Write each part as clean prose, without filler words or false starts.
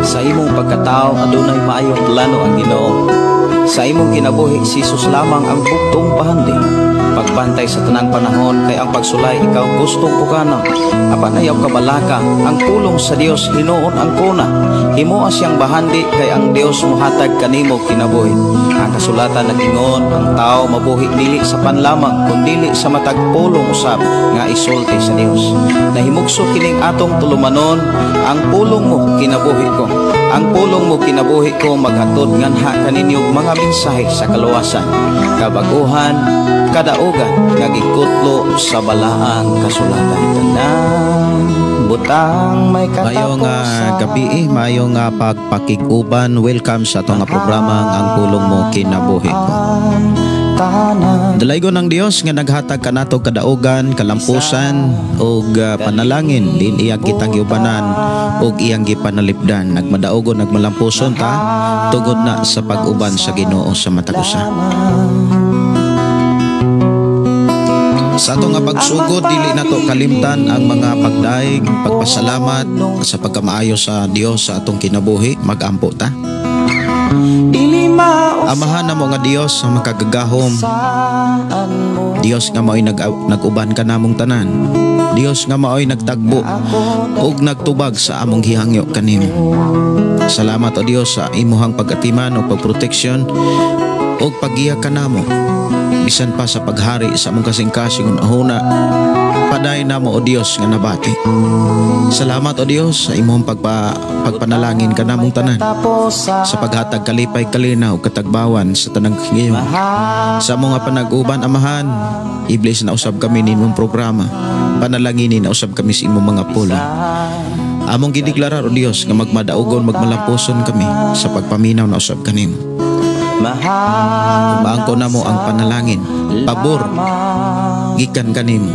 Sa imong pagkatao adunay maayong plano ang Ginoo. Sa imong kinabuhi si Jesus lamang ang bugtong pahanding. Pagbantay sa tanang panahon kay ang pagsulay ikaw gustong pugana. Apan ayaw kabalaka ang pulong sa Dios hinuon ang kuna. Himoa siyang bahandi kay ang Dios mohatag kanimo kinabuhi. Ang kasulatan nagingon ang tao mabuhi dili sa panlamang kundi sa matag pulong usab nga isulti sa Dios. Nahimugso kining atong tulumanon ang pulong mo kinabuhi ko. Ang pulong mo kinabuhi ko maghatod nganha kaninyong mga mensahe sa kaluwasan, kabaguhan, kadaugan nga gikutlo sa balaang kasulatan. Tanan butang may mayong gabi, mayong pagpakiguban. Welcome sa atong programa ang pulong mo kinabuhi ko. Dalaygon ng Dios nga naghatag kanato kadaugan, kalampusan ug panalangin din iyang kitang giubanan ug iyang gipanalipdan. Nagmadaugon nagmalampuson ta tugod na sa pag-uban sa Ginoo sa matag usa. Sa ato nga pagsugod dili nato kalimtan ang mga pagdaig, pagpasalamat sa pagkamaayo sa Dios sa atong kinabuhi. Magampo ta. Amahan na mo nga Dios ang makagagahom. Dios nga mao'y nag-uban ka namong tanan. Dios nga mao'y nagtagbo ug nagtubag sa among gihangyo kanimo. Salamat o Dios sa imuhang pag-atiman o pagproteksyon ug paggiya kanamo. Bisan pa sa paghari sa among kasing-kasing unahuna, paday namo o Dios nga nabati. Salamat o Dios sa imong pagpanalangin ka namong tanan, sa paghatag kalipay kalinaw katagbawan sa tanang ngayon. Sa mga panag-uban amahan, iblis na usab kami nimong programa, panalanginin na usab kami sa imong mga pulong. Among gideklarar o Dios nga magmadaugon magmalampuson kami sa pagpaminaw na usab kanimo. Maangko na mo ang panalangin, pabor, gikan kanimo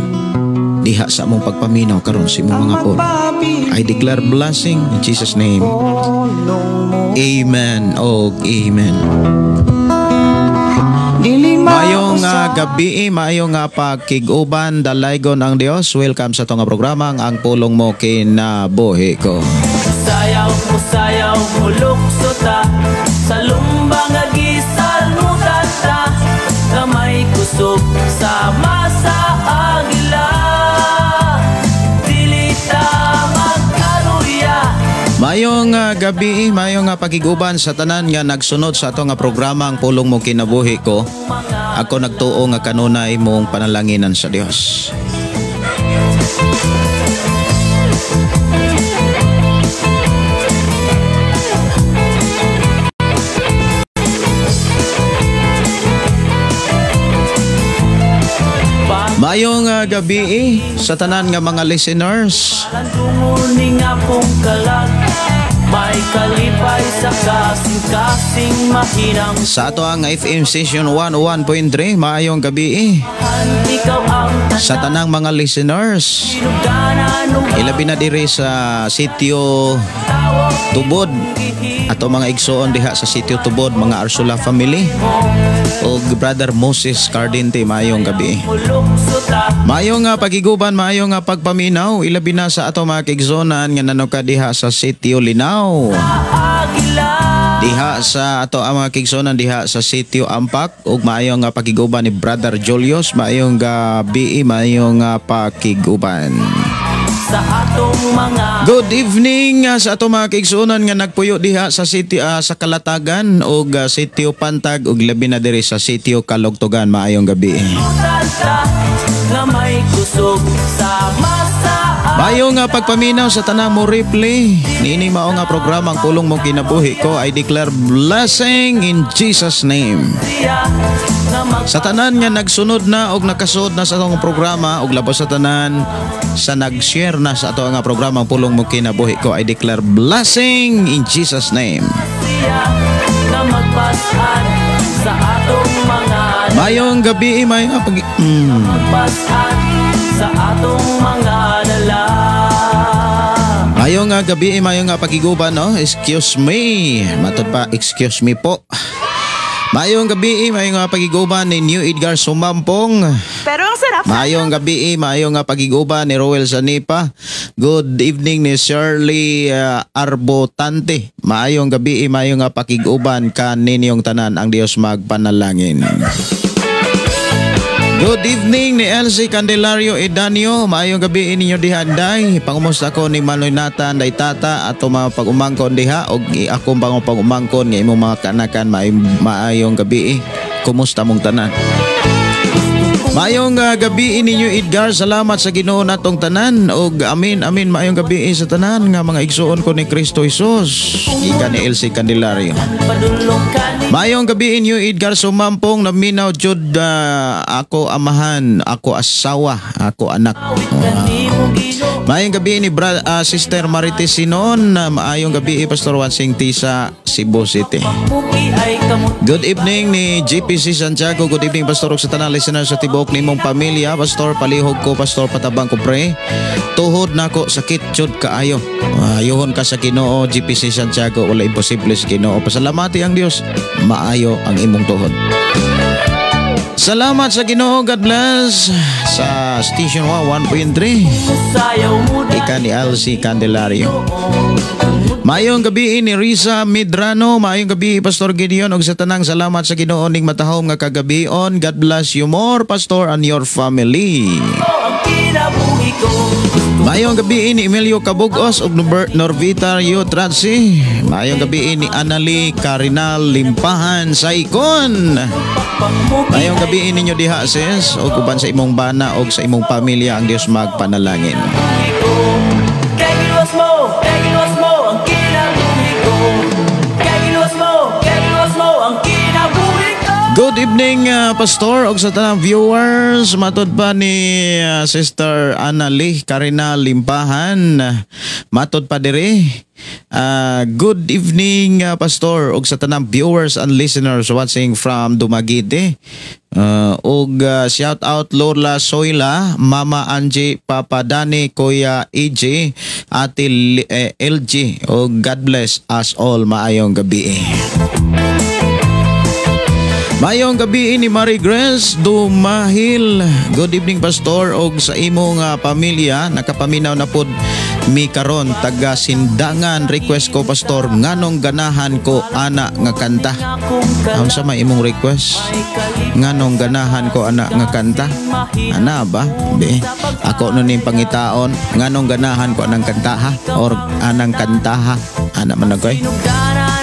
diha sa among pagpaminaw karon sa imong mga pulong. I declare blessing in Jesus' name. Amen. Oh, amen. Mayong gabi, mayong pagkiguban, dalaygon ang Dios. Welcome sa itong programa ang pulong mo kinabuhi ko. Sayaw, mulukso ta sa lumbang agisal mo tata, kamay kusog sama sa agila, dili ta magkaruya. Mayong gabi, mayong pagiguban sa tanan nga nagsunod sa ato nga programa ang pulong mo kinabuhi ko. Ako nagtuo nga kanunay mong panalanginan sa Dios. Mayong gabi sa tanan nga mga listeners. May kalipay sa kasing-kasing mahinang. Sa ato ang FM Station 101.3, mayong gabi sa tanang mga listeners. Ilabi na diri sa sitio Tubod, ato mga igsoon diha sa sitio Tubod, mga Arsula family o Brother Moses Cardente, mayong gabi. Mayong pagiguban, mayong pagpaminaw, ilabi na sa ato mga igsonan nga nanoka diha sa sitio Linaw, diha sa ato ang mga kigsonan diha sa sitio Ampak, ug maayong pagiguban ni Brother Julius. Maayong gabi, maayong pagiguban sa atong mga good evening sa atong mga kigsunan nga nagpuyo diha sa sitio sa Kalatagan ug sitio Pantag ug labi na diri sa sitio Kalugtugan. Maayong gabi. Mayong pagpaminaw sa tanang mo replay nini mao nga programa ang pulong mo kinabuhi ko. I declare blessing in Jesus' name. Sa tanan nga nagsunod na og nakasuod na sa atong programa ug labos sa tanan sa nag-share na sa ato nga programa ang pulong mo kinabuhi ko, I declare blessing in Jesus' name. Mayong gabi, mayong sa atong mga dala. Mayong gabi, mayong pagiguban, no? Excuse me. Matod pa, excuse me po. Mayong gabi, mayong pagiguban ni New Edgar Sumampong. Pero ang sarap. Mayong gabi, mayong pagiguban ni Roel Sanipa. Good evening ni Shirley Arbotante. Mayong gabi, mayong pakiguban kaninyong tanan, ang Dios magpanalangin. Good evening ni Elsie Candelario Edanio. Maayong gabi ninyo dihanday. Pangumusta ko ni Manoy Nathan day tata ato mga pag-umangkon diha og akong pag-umangkon nga imong mga kanakan. Maayong gabi. Kumusta mong tanan? Maayong gabi ninyo Edgar. Salamat sa Ginoo natong tanan og amin maayong gabi sa tanan nga mga igsuon ko ni Kristo Jesus. Gikan ni Elsie Candelario. Maayong gabi ninyo Edgar Sumampong. Naminaw jud ako amahan, ako asawa, ako anak. Maayong gabi ni Sister Marites Sinon. Maayong gabi Pastor Wansing Tisa, Cebu City. Good evening ni GPC Santiago. Good evening Pastor og sa tanan listener sa tibok nimong pamilya. Pastor palihog ko, Pastor patabang ko pre. Tuhod nako sakit jud kaayo. Ayohon ka sa Ginoo GPC Santiago, wala imposible sa Ginoo. Pasalamati ang Dios, maayo ang imong tuhod. Salamat sa Ginoo. God bless. Sa Station 101.3 ika ni Elsie Candelario. Mayong gabi ni Risa Medrano. Mayong gabi Pastor Gideon og sa tanang salamat sa Ginoo ning matahom nga kagabion. God bless you more Pastor and your family. Mayong gabi ni Emilio Cabugos og Norvita Rio Tratsi. Mayong gabi ni Anali Carinal Limpahan sa Ikon. Mayong gabi ninyo diha sis og uban sa imong bana og sa imong pamilya, ang Dios magpanalangin. Good evening Pastor og sa tanang viewers. Matod pa ni Sister Anali Karina Limpahan. Matod pa diri. Good evening Pastor og sa tanang viewers and listeners watching from Dumaguete. Og shout out Lola Soyla, Mama Angie, Papa Dani, Kuya EJ, Ate LG. Og God bless us all. Maayong gabi. Mayong gabi ni Marie Grace Dumahil. Good evening Pastor og sa imong pamilya. Nakapaminaw na pod mi karon taga Sindangan. Request ko Pastor nganong ganahan ko ana nga kanta. Unsa may imong request? Nganong ganahan ko ana nga kanta? Ana ba? Di. Ako no ning pangitaon nganong ganahan ko anang kanta ha or anang kanta ha. Ana man nagoy.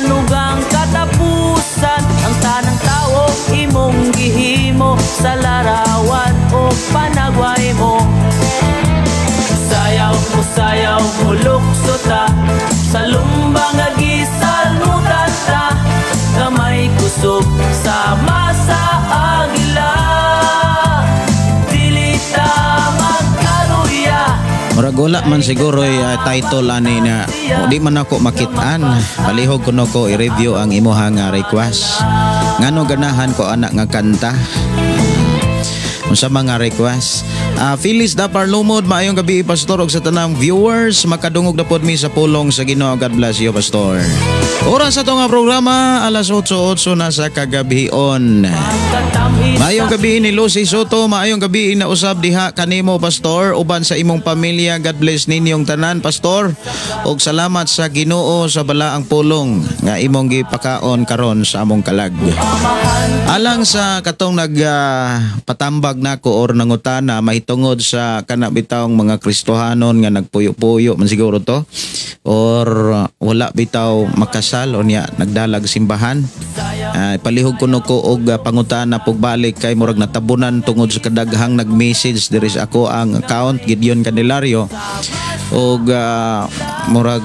Nugang katapusan ang tanang tao imong gihimo sa larawan o panagway mo. Sayaw mo lukso ta sa lumbang agisal mo tata kamay kusog sama sa agila dilita magkaruya. Murag wala man siguro title ani na di man ako makitaan. Palihog kuno ko i-review ang imuhang request. Ngano ganahan ko anak nga kanta? Unsa mga request? Phyllis Dapar Lumod, maayong gabi Pastor og sa tanang viewers. Makadungog na pod mi sa pulong sa Ginoo. God bless you Pastor. Oras sa nga programa alas 8:08 na sa kagabion. Maayong gabi ni Lucy Soto. Maayong gabi na usab diha kanimo Pastor uban sa imong pamilya. God bless ninyong tanan Pastor. Og salamat sa Ginoo sa balaang pulong nga imong gipakaon karon sa among kalag. Alang sa katong patambag nako or nangutana mahitungod sa kana bitawng mga Kristohanon nga nagpuyo-puyo man siguro to or wala bitaw makasal o niya nagdalag simbahan. Palihog kuno ko og pangutana pugbalik kay murag natabunan tungod sa kadaghang nag-message diri sa ako ang account Gideon Candelario og murag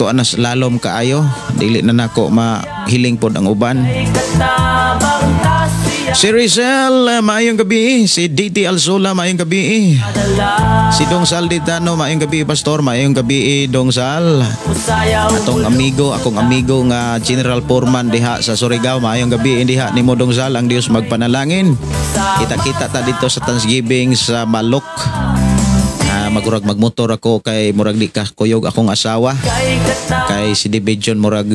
tuan na lalom kaayo dili na nako mahiling pod ang uban. Si Rizal, maayong gabi. Si DT Alzola, maayong gabi. Si Dongsal Ditano, maayong gabi Pastor, maayong gabi Dongsal. Atong amigo, akong amigo nga General Foreman diha sa Surigao, maayong gabi diha nimo Dongsal, ang Dios magpanalangin. Kita-kita ta dito sa Thanksgiving sa Malok. Magurag magmotor ako kay murag di ka kuyog akong asawa. Kay si Division murag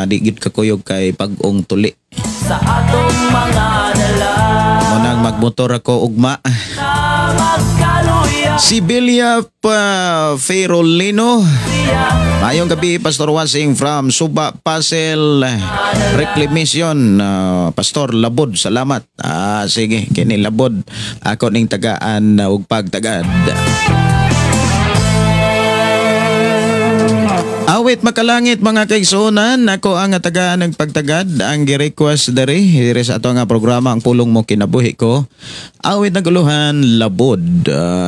di gid ka kuyog kay pag-ong tuli. sa atong mga dala. Munang magmotor ako ugma. Na magkaluya Sibilia Ferolino. Mayong gabi, Pastor Wasing from Suba Pasel Reclamation. Pastor Labod, salamat. Sige, kini Labod. Ako ning tagaan ug pagtagad. Awit makalangit mga kaigsuonan, ako ang tagaan ng pagtagad, ang gi-request diri sa ato nga programa ang pulong mo kinabuhi ko. Awit naguluhan labod.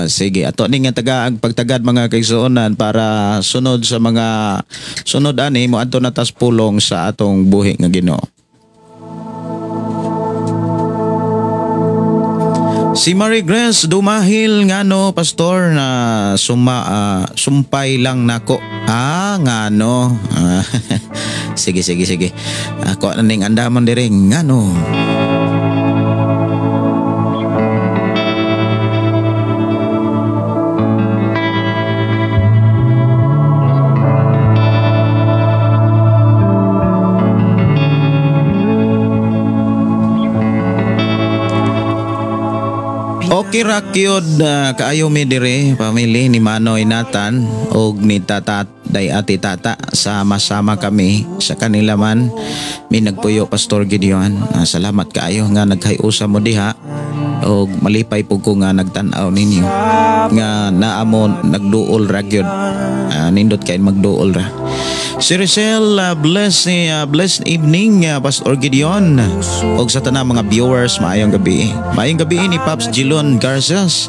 Sige, ato ning nga taga ang pagtagad mga kaigsuonan para sunod sa mga sunod ani mo adto na tas pulong sa atong buhi nga Ginoo. Si Marie Grace dumahil ngano pastor na sumpay lang nako. Ngano. Sige. Ako na ning andaman diri ngano. Okay ra kyud kaayo mi dire family ni Manoy Nathan og ni Tata day ati Tata sama-sama kami sa kanila man mi nagpuyo Pastor Gideon. Salamat kaayo nga naghay-usa mo diha og malipay pug ko nga nagtan-aw ninyo nga naamo nagduol ra gyud. Nindot kay magduol ra. Si Rachel, blessed evening, Pastor Gideon. Og sa tanang mga viewers, maayong gabi. Maayong gabi ni Pops Gilon Garces.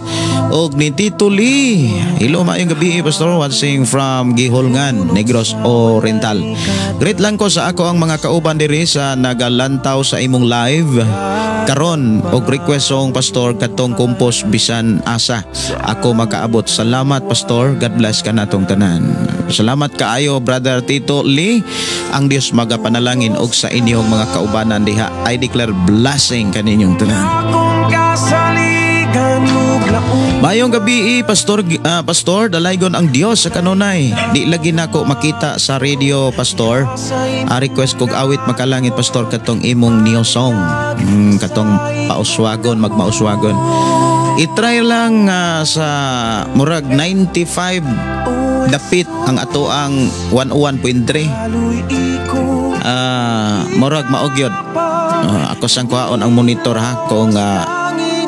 Og ni Tito Lee. Hello, maayong gabi, Pastor. Watching from Giholngan, Negros Oriental. Great lang ko sa ako ang mga kauban diri sa nagalantaw sa imong live. Karon, og request song, Pastor, katong kumpos bisan asa. Ako makaabot. Salamat, Pastor. God bless ka natong tanan. Salamat kaayo, Brother Tito Lee. Ang Dios magapanalangin og sa inyong mga kaubanan diha. I declare blessing kaninyong tanan. Mayong gabi, Pastor, dalaygon ang Dios sa kanunay. Di lagi nako makita sa radio, Pastor. Request kog awit makalangit, Pastor, katong imong new song. Katong pauswagon, magmauswagon. I-try lang sa murag 95 dapit ang ato ang 101.3. Murag maogyod. Ako sang kuhaon ang monitor ha kung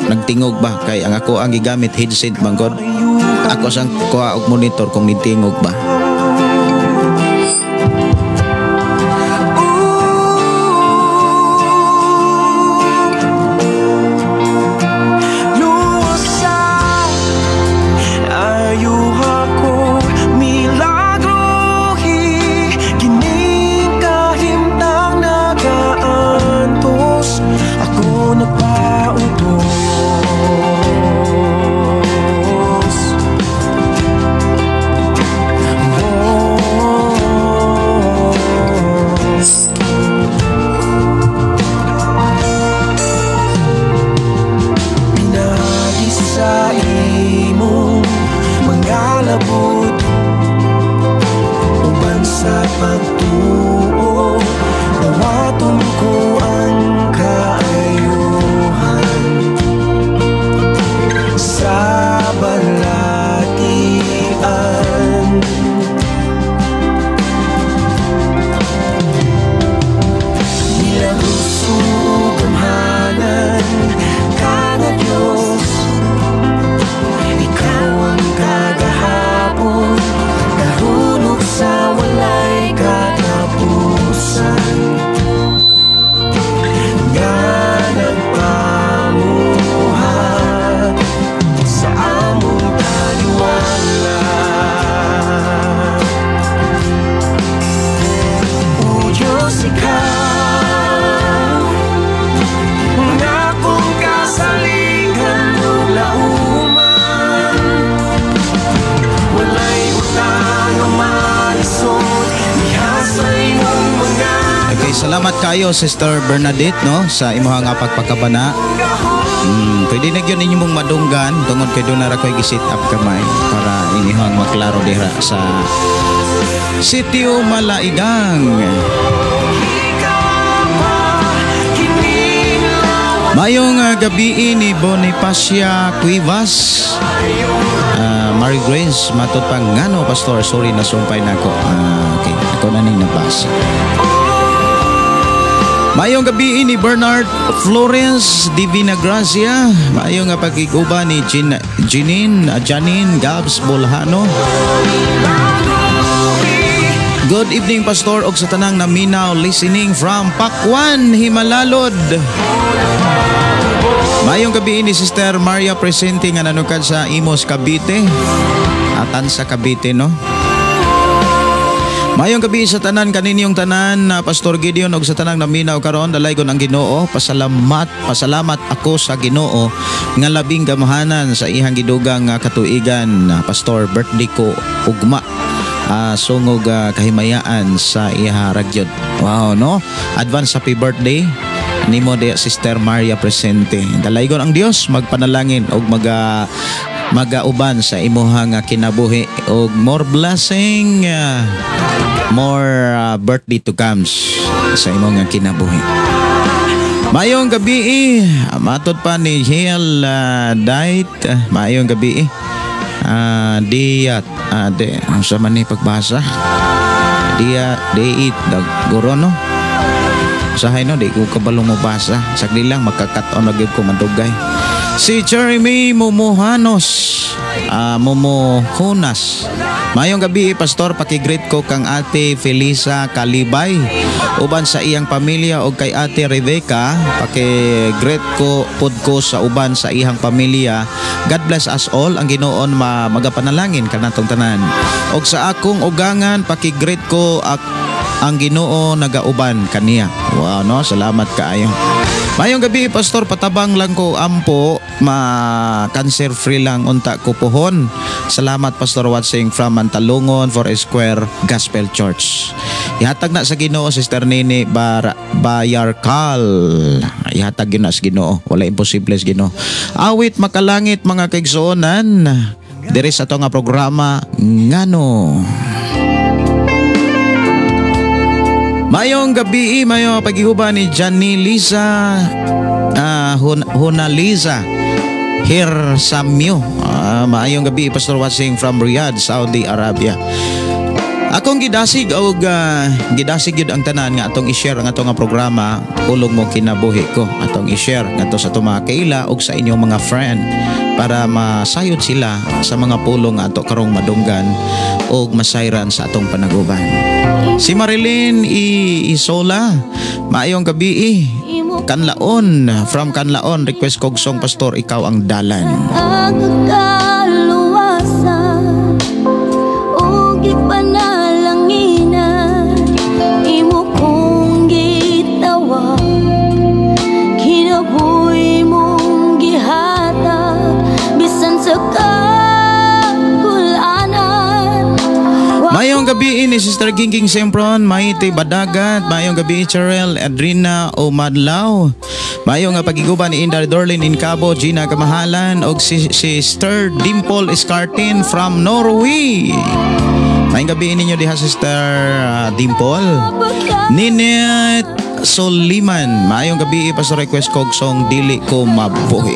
nagtingog ba kay ang ako ang gigamit headset manggod. Ako sang kuha og monitor kung nitingog ba. Salamat kayo Sister Bernadette no sa imong nga pagpakabana. Pwede na gyud ninyo mong madunggan tungod kay doon na koy gi-set up kamay para inyong maklaro diha sa Sitio Malaigang. Mayong gabi ni Bonifacia Cuevas. Mary Grace, matot pang ngano, Pastor, sorry na sumpay na ako. Okay, ako na ning nabasa. Mayong gabi ni Bernard Florence Divina Gracia. Mayong pagkiguba ni Janine Gabs Bolhano. Good evening, Pastor, og sa tanang naminaw listening from Pakwan, Himalalod. Mayong gabi ni Sister Maria Presente nga nanukad sa Imos, Cavite. Atan sa Cavite, no? Mayong gabi sa tanan kaninyong tanan, Pastor Gideon, og sa tanang naminaw karon dalaygon ang Ginoo. Pasalamat ako sa Ginoo nga labing gamahanan sa ihang gidugang katuigan. Pastor, birthday ko ugma. Sungog kahimayaan sa iha ragyod. Wow, no? Advance happy birthday nimo de Sister Maria Presente. Dalaygon ang Dios magpanalangin og magauban sa imuhang kinabuhi og more blessing, more birthday to comes sa imong kinabuhi. Mayong gabi, matod pa ni Hiel Diet. Mayong gabi. Sa man ni pagbasa. Deit guro, no? Usahay, no, di ko kabalo mo basa. Sagli lang, magkakat-on na ko mandugay. Si Jeremy Mumuhanos, Mumuhunas. Mayong gabi, Pastor, pakigreet ko kang Ate Felisa Kalibay. Uban sa iyang pamilya o kay Ate Rebecca, pakigreet ko pod ko sa uban sa iyang pamilya. God bless us all. Ang Ginoon magapanalangin kanatong tanan. Og sa akong ugangan, pakigreet ko ang Ginoo nagauban kaniya. Wow, no? Salamat kaayo. Mayong gabi, Pastor, patabang lang ko ampo, cancer free lang unta ko pohon. Salamat, Pastor, watching from Mantalungon for Square Gospel Church. Ihatag na sa Ginoo, Sister Nini Bayarkal. Ihatag yun na sa Ginoo. Wala imposible sa Ginoo. Awit makalangit mga kaigsuonan. Diri sa to nga programa ngano. Mayong gabi, mayong paghihuban ni Johnny Lisa Hunaliza Hirsamyo. Mayong gabi, Pastor, watching from Riyadh, Saudi Arabia. Akong gidasig og gidasig yun ang tanan nga atong i-share ang atong nga programa. Pulong mo kinabuhi ko atong i-share ngadto sa atong mga kaila og sa inyong mga friend para masayod sila sa mga pulong ato karong madunggan og masayran sa atong panaguban. Si Marilyn Isola, maayong gabi. Kanlaon, from Kanlaon, request kog song, Pastor, ikaw ang dalan. Mayong gabi ni Sister Ginging Sempron, Maite Badagat. Mayong gabi Charel Adrina Omadlaw. Mayong pagiguban ni Indar Dorlin in Cabo, Gina Kamahalan og si Sister Dimple Escartin from Norway. Mayong gabi ninyo diha, Sister Dimple. Ninette Soliman, mayong gabi, Pastor, request kog song Dili Ko Mabuhi.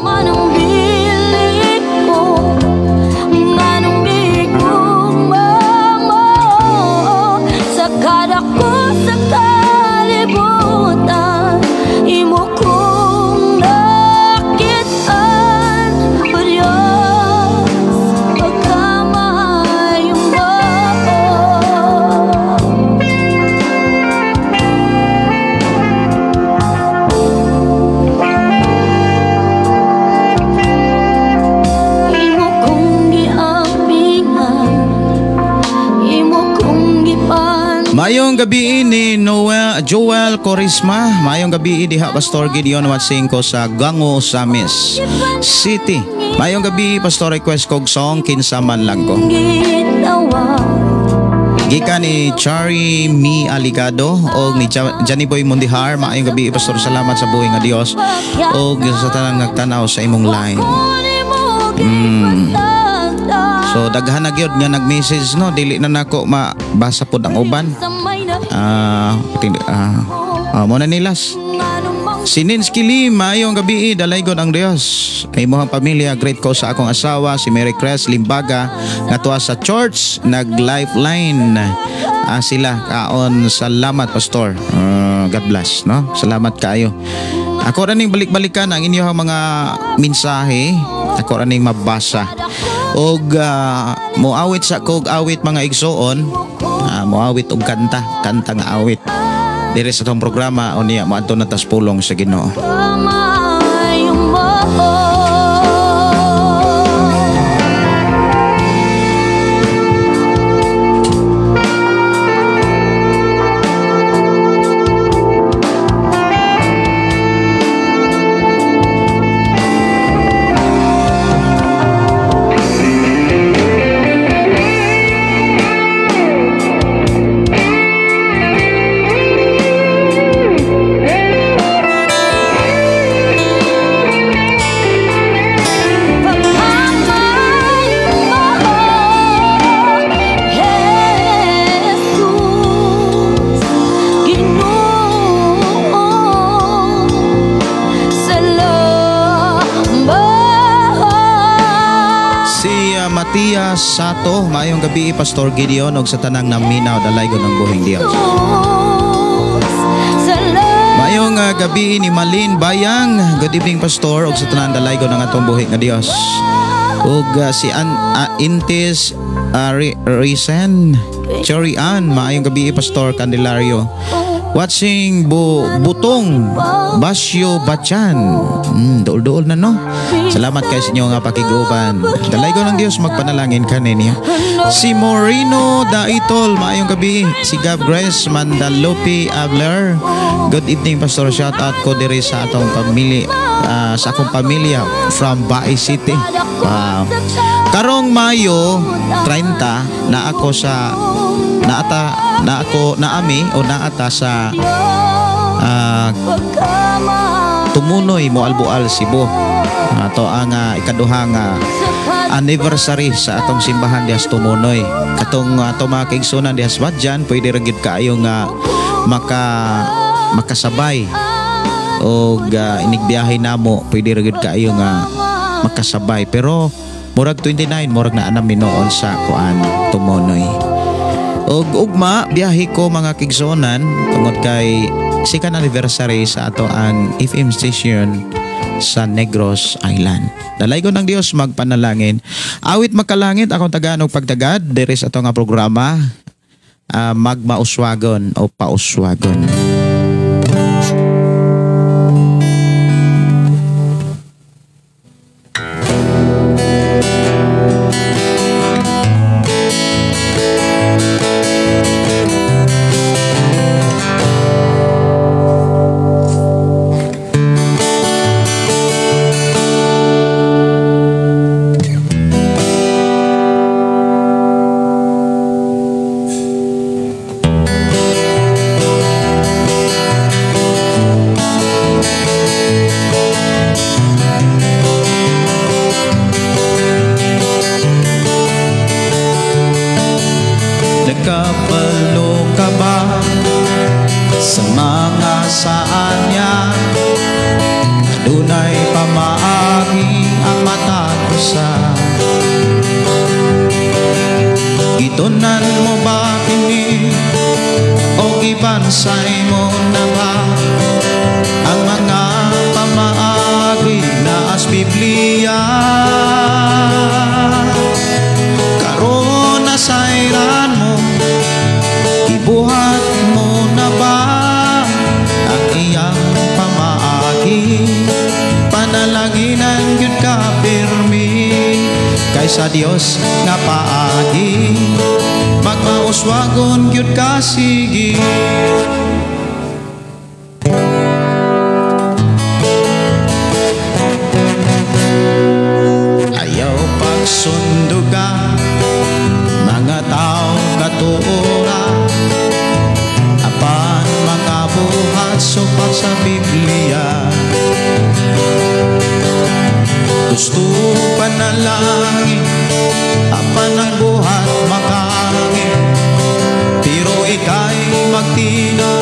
Mayong gabi ni Joel Corisma. Mayong gabi diha, Pastor Gideon, watching ko sa Gango, Samis City. Mayong gabi, Pastor, request kog song Kinsa Man Lang Ko. Gika ni Chari Mi Aligado o ni Johnny Boy Mundihar. Mayong gabi, Pastor, salamat sa buhay nga Dios o sa tanang nagtanaw sa imong live. So daghan na gyud nga nag-message, no, dili na nako mabasa pod ang uban. Mo na nilas. Sininski Lee, maayong gabi, dalaygon ang Dios. Ay mohang pamilya, great ko sa akong asawa, si Mary Cres Limbaga, nga tuwa sa church, nag-lifeline. Sila, kaon, salamat Pastor. God bless, no? Salamat kayo. Ako raning balik-balikan ang inyong mga mensahe. Ako raning mabasa. Og moawit sa kog awit mga igsoon. Moawit og kanta nga awit. Dire sa tong programa o niya maadto na tas pulong sa Ginoo. Sato, maayong gabi Pastor Gideon og sa tanang naminaw dalaygon ng buhing Dios. Maayong gabi ni Malin Bayang, good evening Pastor og sa tanang dalaygon ng atong buhing nga Dios. Og si Intis Risen Chorian, maayong gabi Pastor Candelario. Watching Butong Basyo Bachan. Dool-dool na no. Salamat kayo sa inyo nga pakiguban. Dalaygon ng Dios magpanalangin kanin niya. Si Moreno Daitol, maayong gabi. Si Gab Grace Mandalopi Abler. Good evening Pastor. Shout out ko diri sa atong pamilya, sa akong pamilya from Baay City. Karong Mayo 30 na ako sa naata sa Tumunoy mo Albual Cebu. Ato ang ikaduhang anniversary sa atong simbahan dias Tumunoy. Katong ato mga kaigsunan dias Wadjan, pwede ra gid kaayo nga makasabay og inigbiyahe namo, pwede ra gid kaayo nga makasabay. Pero murag 29 murag na anam minoon sa kuan Tumunoy. Og ugma biyahe ko mga kigsonan tungod kay second anniversary sa ato ang FM station sa Negros Island. Dalaygon ng Dios magpanalangin. Awit makalangit akong taganog pagtagad diri sa ato nga programa, magmauswagon o pauswagon. Sa Dios nga paagi magmauswagon gyud ka sige. Ayaw pagsunduga mga tao katuora apan mga buhat supat sa Biblia. Gusto panalangin apan ang buhat makangin, pero ika'y magtinaw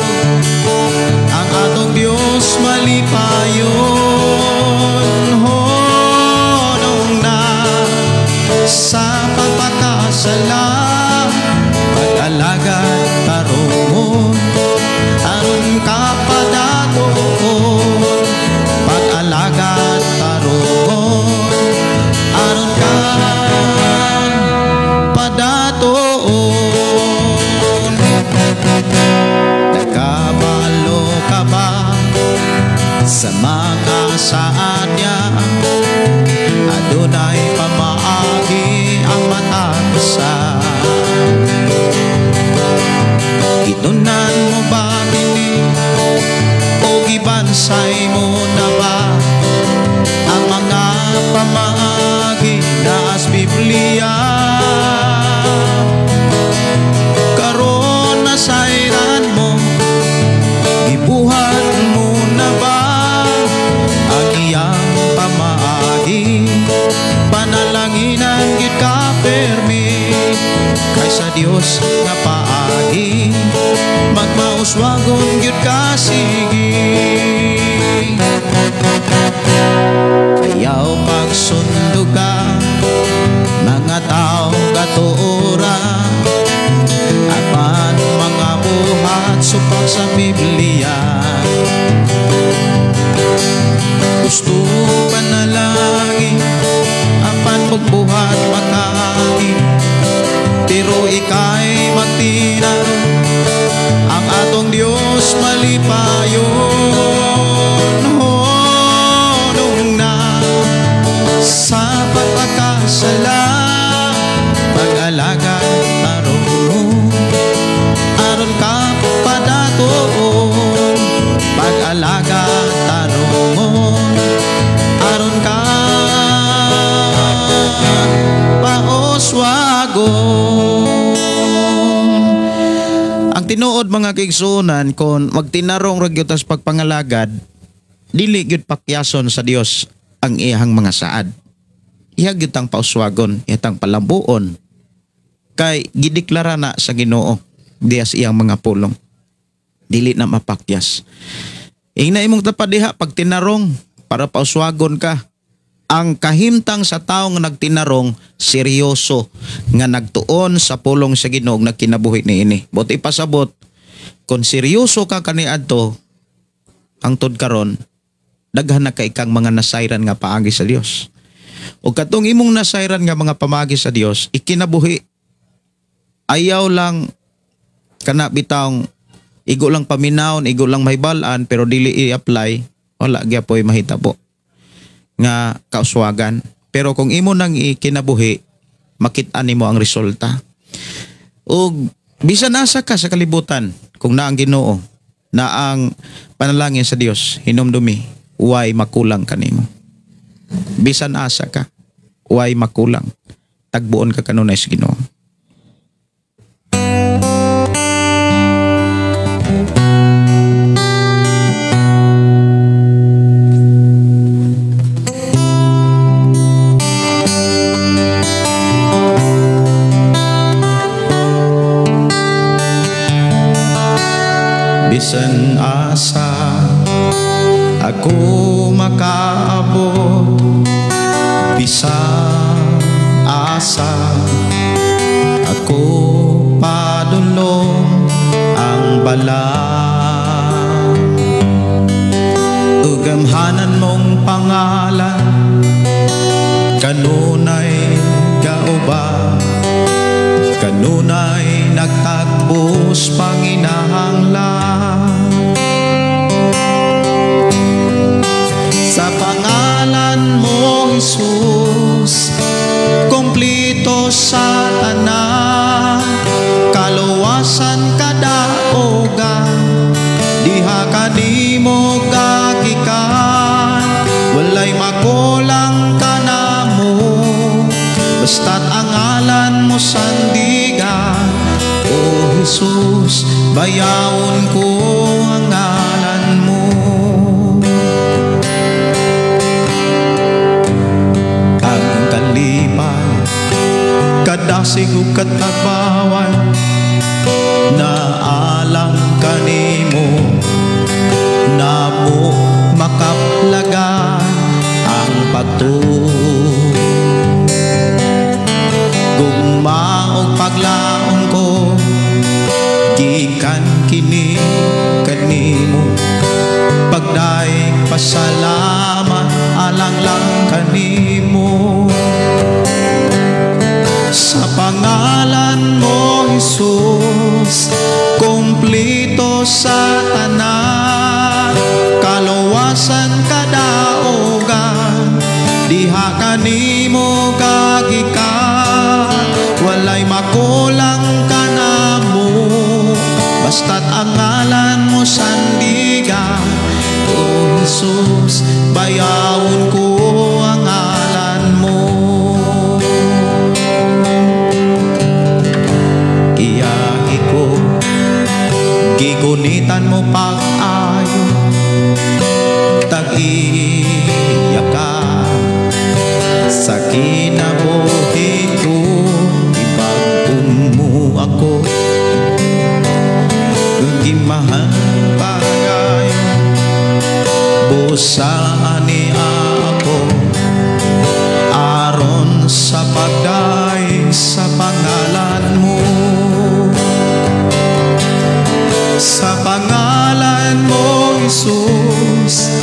ang atong Diyos malipa sa mga saad niya. Adunay pamaagi ang matatasan. Itunan mo ba kini o gibansay mo na ba ang mga pamaagi na sa Biblia? Karon nasayran mo, gibuhat mo na ba ang iyang pamaagi? Panalanginan gid ka permi kaysa Dios nga paagi, magmauswagon gyud ka sige. Ayaw pagsundo ka mga tao katuora, apan mga buhat supak sa Biblia. Gusto panalangin apan pagbuhat makagi, pero ikay magtinaro ang atong Dios malipayon. Honong na sa pagkakasala, pag-alaga aron mo, aron ka padatoon. Pag-alaga aron mo, aron ka paoswagon. Ang tinuod mga kaigsuonan, kon magtinarong ra gyud tas pagpangalagad, dili gyud pakyason sa Dios ang iyang mga saad. Iya gyud tang pauswagon, iya tang palambuon. Kay gideklara na sa Ginoo diya sa iyang mga pulong. Dili na mapakyas. Ingna imong tapad diha pag tinarong para pauswagon ka. Ang kahimtang sa tao nga nagtinarong, seryoso nga nagtuon sa pulong sa Ginoo nagkinabuhi niini. Buti pasabot, kung seryoso ka kaniadto, ang tod karon, daghan na kay kang mga nasayran nga paagi sa Dios. O katong imong nasayran nga mga pamagi sa Dios, ikinabuhi. Ayaw lang kana bitawng igo lang paminawon, igo lang mahibalan, pero dili i-apply, wala gyapon mahitabo nga kauswagan. Pero kung imo nang ikinabuhi, makit-an nimo ang resulta. O bisan asa ka sa kalibutan, kung na ang Ginoo, na ang panalangin sa Dios hinumdumi, way makulang kanimo. Bisan asa ka, way makulang. Tagbuon ka kanunay sa Ginoo. Bisan asa ako makaabot, bisan asa ako padulong ang balang. Ugamhanan mong pangalan, kanunay kauba, kanunay nagtagbos panginahanglan. Sa pangalan mo, Jesus, kumplito sa tanan, kaluwasan kadaogan, diha kanimo gagikan, walay makulang ka na mo, basta't ang ngalan mo sandigan. O Jesus, bayawon ko ang ngalan mo. Ang kalipay, kadasig o katabawan, na alang kanimo, na mo makaplagan ang pagtuon. Gugma o paglaon ko, gikan kini kanimo, pagdaig pasalamat alang lang kanimo. Sa pangalan mo, Jesus, kumplito sa tanan, kaluwasan kanimo kagikan, walay makulang ka na mo, basta't ang ngalan mo sandigan. O Jesus, bayawon ko ang ngalan mo. Iyahi ko, gigunitan mo pag-ayo, tag-iya ka sa kinabuhi ko, ibagong mo ako, gimahal pagayo, busaan niya ako, aron sa pagdaig sa pangalan mo. Sa pangalan mo, Jesus,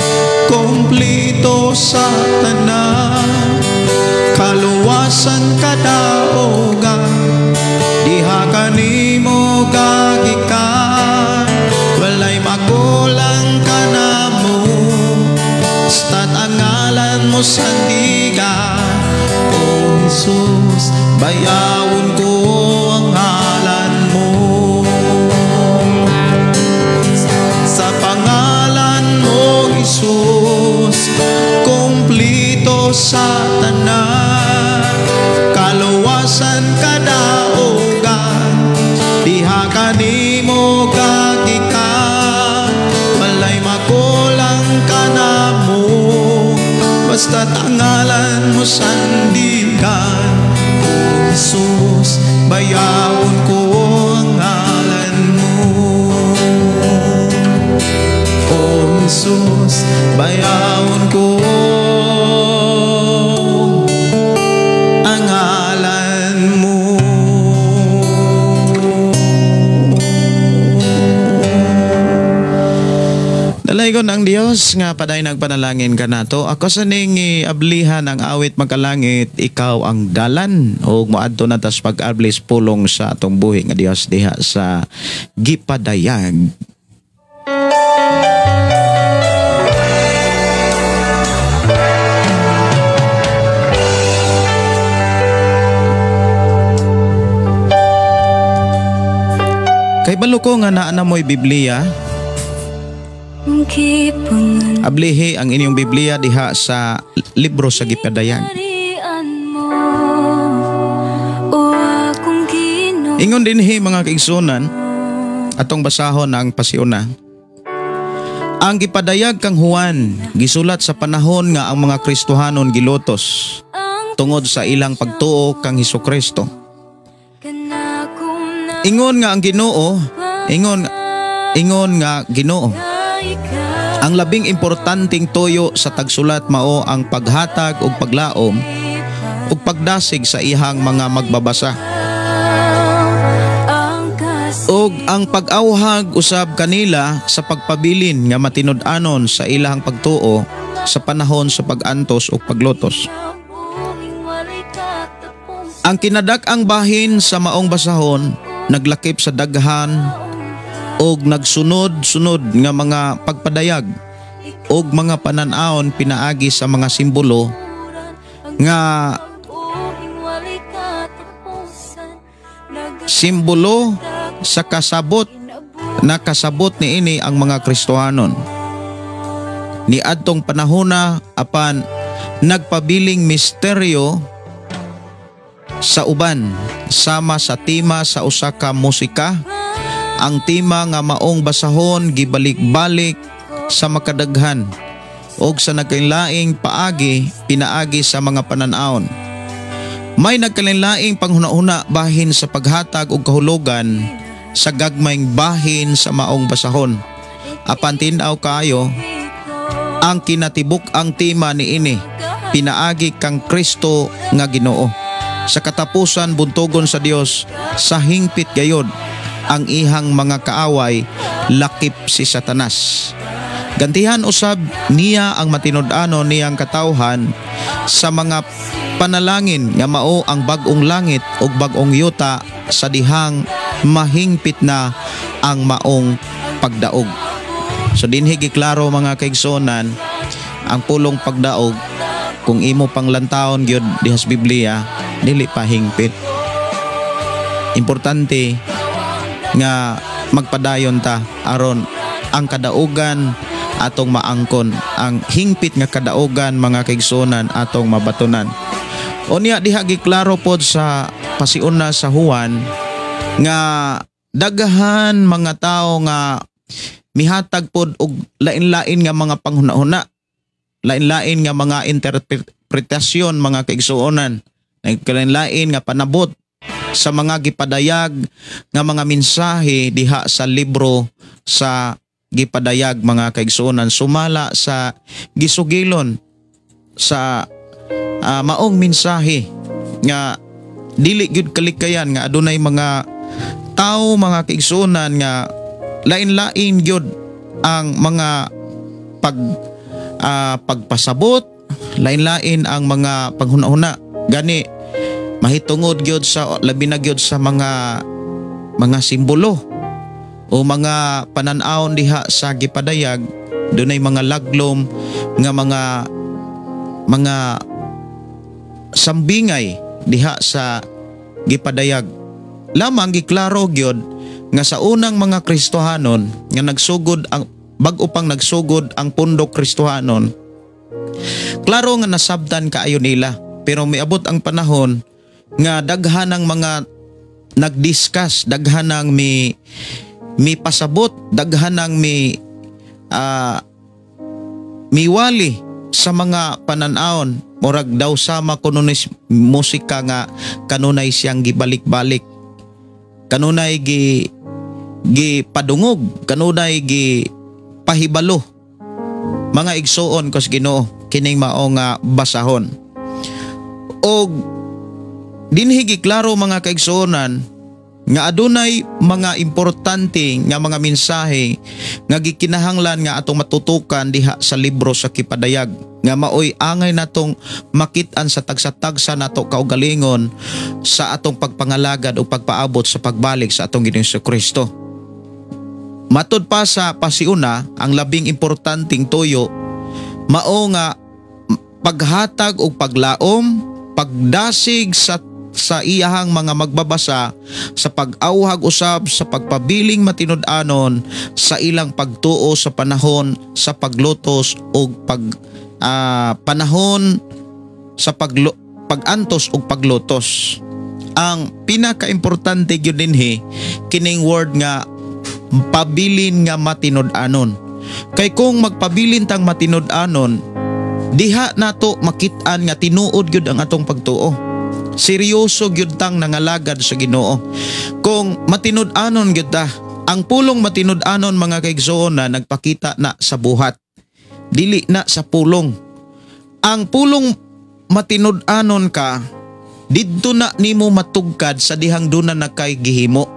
kumplito sa tanan, kaluwasan kadaogan, diha kanimo kagikan, walay magulang ka na mo, basta't ang ngalan mo sandigan. O Jesus, bayawon ko ang ngalan mo. Sa pangalan mo, Jesus, kumplito sa tanan, kaluwasan kadaogan, diha kanimo kagikan, walay makulang ka na mo, basta't ang ngalan mo sandigan. O Jesus, bayawon ko ang ngalan mo. O Jesus, bayawon ko ang ngalan mo. Dalaygon ang Dios nga paday nagpanalangin ka nato. Ako sa ning ablihan ang awit magkalangit, ikaw ang dalan, o moadto na tas pag-ablis pulong sa atong buhi nga Dios diha sa gipadayag. Kay balo ko nga naa na mo'y Biblia, ablihi ang inyong Biblia diha sa libro sa Gipadayag. Ingon dinhi mga kaigsunan, atong basahon ang pasiuna. Ang Gipadayag kang Juan gisulat sa panahon nga ang mga Kristohanon gilutos tungod sa ilang pagtuo kang Hesukristo. Ingon nga ang Ginoo, ingon nga Ginoo, ang labing importanteng tuyo sa tagsulat mao ang paghatag og paglaom ug pagdasig sa ihang mga magbabasa. Og ang pag-awhag usab kanila sa pagpabilin nga matinud-anon sa ilahang pagtuo sa panahon sa pag-antos ug paglutos. Ang kinadak-ang bahin sa maong basahon naglakip sa daghan og nagsunod-sunod nga mga pagpadayag og mga pananaon pinaagi sa mga simbolo nga simbolo sa kasabot na kasabot niini ang mga Kristohanon. Niadtong panahona apan nagpabiling misteryo sa uban sama sa tema sa usa ka musika. Ang tema nga maong basahon gibalik-balik sa makadaghan og sa nagkalaing paagi pinaagi sa mga pananaon. May nagkalaing panghuna-huna bahin sa paghatag og kahulugan sa gagmayng bahin sa maong basahon. Apan tin-aw kaayo ang kinatibuk ang tema niini pinaagi kang Kristo nga Ginoo. Sa katapusan buntogon sa Dios sa hingpit gayod ang ihang mga kaaway, lakip si Satanas. Gantihan usab niya ang matinud-anon niyang katawhan sa mga panalangin nga mao ang bag-ong langit ug bag-ong yuta sa dihang mahingpit na ang maong pagdaog. So dinhi giklaro mga kaigsonan ang pulong pagdaog kung imo panglantawon gyud dihas Biblia, dili pa hingpit. Importante nga magpadayon ta aron ang kadaugan atong maangkon, ang hingpit nga kadaugan mga kaigsunan atong mabatunan. Unya diha giklaro pod sa pasiuna sa Juan nga daghan mga tawo nga mihatag pod og lain-lain nga mga panghuna-huna, lain-lain nga mga interpretasyon mga kaigsuonan, lain-lain nga panabot sa mga gipadayag nga mga mensahe diha sa libro sa gipadayag mga kaigsuonan, sumala sa gisugilon sa maong mensahe nga dili gyud kalikayan nga adunay mga tao mga kaigsuonan nga lain-lain gyud ang mga pagpasabot, lain-lain ang mga panghuna-huna. Gani mahitungod gyud sa labi na gyud sa mga simbolo o mga panan-awon diha sa gipadayag, dunay mga laglom nga mga sambingay diha sa gipadayag. Lamang giklaro gyud nga sa unang mga Kristohanon nga nagsugod ang bag-o pang nagsugod ang pundok Kristohanon, klaro nga nasabtan kaayo nila, pero miabot ang panahon nga daghanang mga nagdiscuss, daghanang mi pasabot, daghanang miwali sa mga panan-awon, murag daw sama kuno musika nga kanunay siyang gibalik-balik, kanunay padungog, kanunay pahibalo. Mga igsuon kos Ginoo kining mao nga basahon. Og dinhi giklaro mga kaigsuonan nga adunay mga importante nga mga mensahe nga gikinahanglan nga atong matutukan diha sa libro sa Kipadayag, nga maoy angay natong makit-an sa tagsa-tagsa nato kaugalingon sa atong pagpangalagad o pagpaabot sa pagbalik sa atong Ginoong Jesucristo. Matud pa sa pasiuna, ang labing importanteng tuyo mao nga paghatag o paglaom, pagdasig sa iyahang mga magbabasa sa pag-awhag usab sa pagpabiling matinud-anon sa ilang pagtuo sa panahon sa paglutos o panahon sa pagantos o paglutos. Ang pinaka-importante gyud dinhi kining word nga pabilin nga matinud-anon. Kay kung magpabilin tang matinud-anon, diha nato makit-an nga tinuod gyud ang atong pagtuo. Seryoso gyud tang nangalagad sa Ginoo. Kung matinud-anon gyud ta, ang pulong matinud-anon mga kaigsuon na nagpakita na sa buhat, dili na sa pulong. Ang pulong matinud-anon ka, didto na nimo matugkad sa dihang duna na kay gihimo,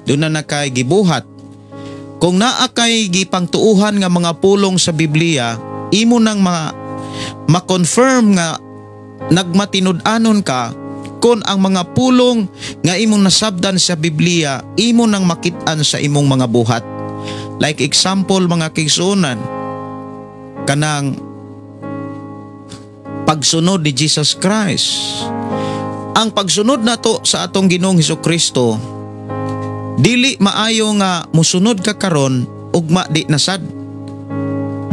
duna na kay gibuhat. Kung naa kay gipangtuuhan nga mga pulong sa Biblia, imo nang ma-confirm nga nagmatinud-anon ka kung ang mga pulong nga imong nasabdan sa Biblia imo nang makit-an sa imong mga buhat. Like example mga kaigsuonan, kanang pagsunod ni Jesus Christ. Ang pagsunod nato sa atong Ginoong Hesukristo, dili maayo nga musunod ka karon ugma di nasad.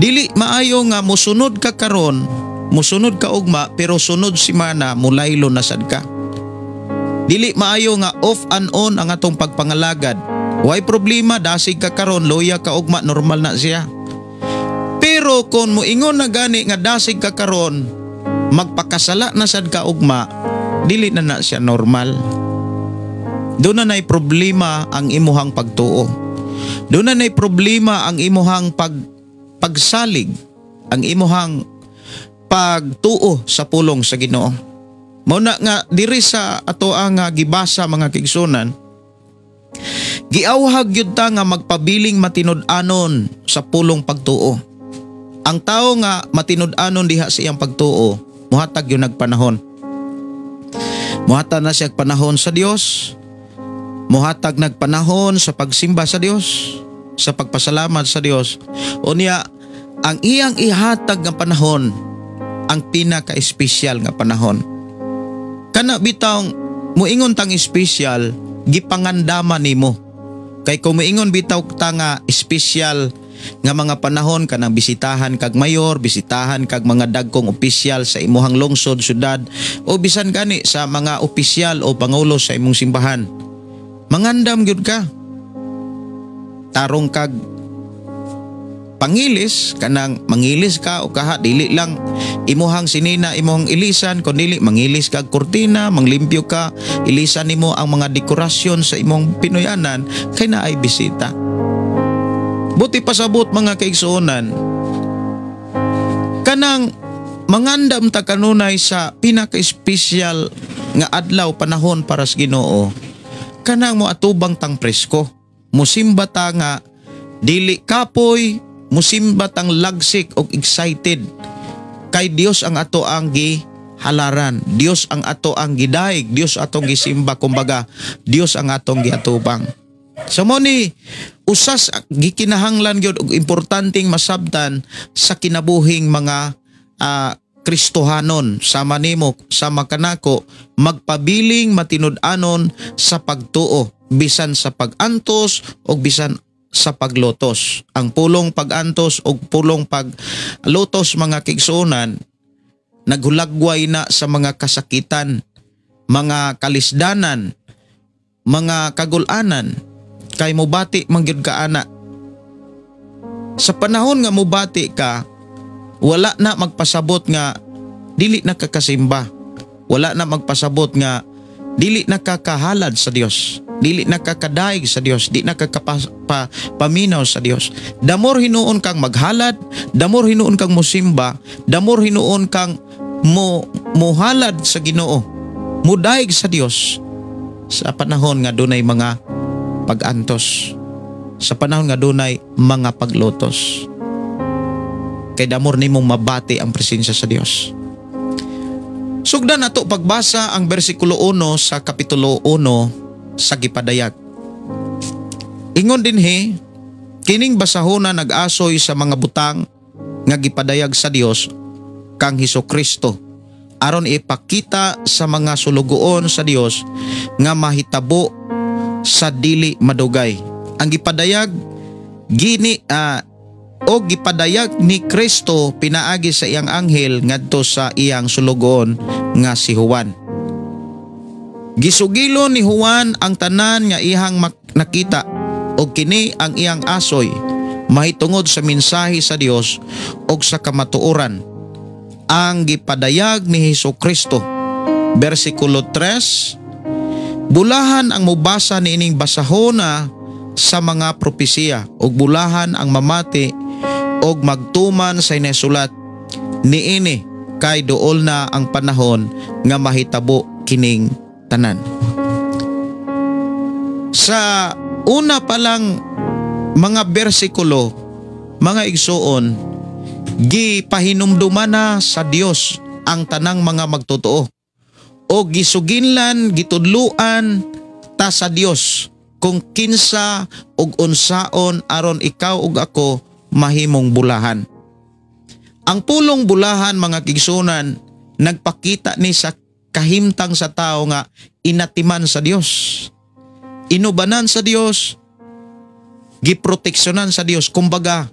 Dili maayo nga musunod ka karon, musunod ka ugma pero sunod simana mulaylo nasad ka. Dili maayo nga off and on ang atong pagpangalagad. Way problema, dasig ka karon, loya ka ugma, normal na siya. Pero kung moingon na gani nga dasig ka karon, magpakasala na sad ka ugma, dili na siya normal. Doon na problema ang imuhang pagtuo. Doon na problema ang imuhang pagsalig, ang imuhang pagtuo sa pulong sa Ginoo. Muna nga diri sa ato ang gibasa mga kaigsuonan, giawhag gyud ta nga magpabiling matinud-anon sa pulong pagtuo. Ang tao nga matinud-anon diha sa iyang pagtuo, muhatag yung nagpanahon. Muhatag na siya panahon sa Dios, muhatag nagpanahon sa pagsimba sa Dios, sa pagpasalamat sa Dios. Unya ang iyang ihatag nga panahon, ang pinaka-espesyal nga panahon. Kana bitawng muingon tang espesyal, gipangandaman nimo. Kay kung muingon bitaw ta nga espesyal nga mga panahon kanang bisitahan kag mayor, bisitahan kag mga dagkong opisyal sa imuhang lungsod, syudad o bisan gani sa mga opisyal o pangulo sa imong simbahan. Mangandam gyud ka. Tarong kag pangilis, kanang mangilis ka o kaha dili lang imuhang sinina imuhang ilisan, kun dili mangilis kag kurtina, manglimpyo ka, ilisan nimo ang mga dekorasyon sa imong Pinoyanan kay naay bisita. Buti pasabot mga kaigsuonan, kanang mangandam ta kanunay sa pinaka-espesyal nga adlaw panahon para sa Ginoo, kanang mo atubang tang presko, musimba ta nga dili kapoy, musimba tang lagsik og excited kay Dios ang ato ang gihalaran, Dios ang ato ang gidaig, Dios atong gisimba, kumbaga Dios ang atong giatubang. So mo ni usas gikinahanglan gyud og importanteng masabtan sa kinabuhing mga Kristohanon, sama nimo sama kanako magpabiling matinud-anon sa pagtuo bisan sa pagantos o bisan sa paglotos. Ang pulong pagantos o pulong paglotos mga kaigsuonan naghulagway na sa mga kasakitan, mga kalisdanan, mga kagulanan. Kay mubati mangyud ka ana. Sa panahon nga mubati ka, wala na magpasabot nga dili nakakasimba. Wala na magpasabot nga dili nakakahalad sa Dios. Dili nakakadaig sa Dios, di nakakapaminaw sa Dios. Damor hinuon kang maghalad, damor hinuon kang musimba, damor hinuon kang muhalad sa Ginoo, mudaig sa Dios sa panahon nga dunay mga pagantos, sa panahon nga dunay mga paglotos. Kay damor nimong mabati ang presensya sa Dios. Sugdan nato pagbasa ang bersikulo 1 sa kapitulo 1 sa gipadayag. Ingon dinhi, kining basahona nag-asoy sa mga butang nga gipadayag sa Dios kang Hesukristo aron ipakita sa mga sulugoon sa Dios nga mahitabo sa dili madugay. Ang gipadayag gipadayag ni Kristo pinaagi sa iyang anghel ngadto sa iyang sulugoon nga si Juan. Gisugilon ni Juan ang tanan nga iyang nakita og kini ang iyang asoy mahitungod sa mensahe sa Dios og sa kamatuoran. Ang gipadayag ni Hesukristo. Bersikulo 3, bulahan ang mubasa niining basahona sa mga propesiya ug bulahan ang mamati og magtuman sa inasulat niini kay duol na ang panahon nga mahitabo kining tanan. Sa una pa lang mga bersikulo, mga igsuon, gipahinumduman na sa Dios ang tanang mga magtotoo o gisuginlan, gitudluan ta sa Dios kung kinsa ug unsaon aron ikaw ug ako mahimong bulahan. Ang pulong bulahan mga kigsunan nagpakita ni sa kahimtang sa tao nga inatiman sa Dios, inubanan sa Dios, giproteksyonan sa Dios. Kumbaga,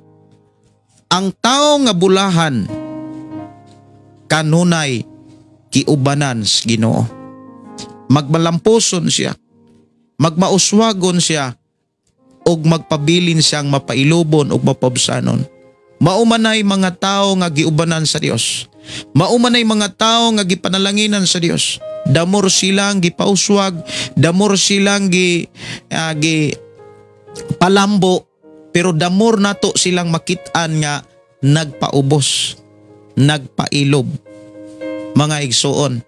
ang tao nga bulahan kanunay kiubanan sa Ginoo. Magmalampuson siya, magmauswagon siya, og magpabilin siyang mapailubon og mapabsanon. Maumanay mga tao nga giubanan sa Dios. Maumanay mga tao nga gipanalanginan sa Dios. Damor silang gipauswag, damor silang palambo, pero damor nato silang makit-an nga nagpaubos, nagpailob. Mga igsuon.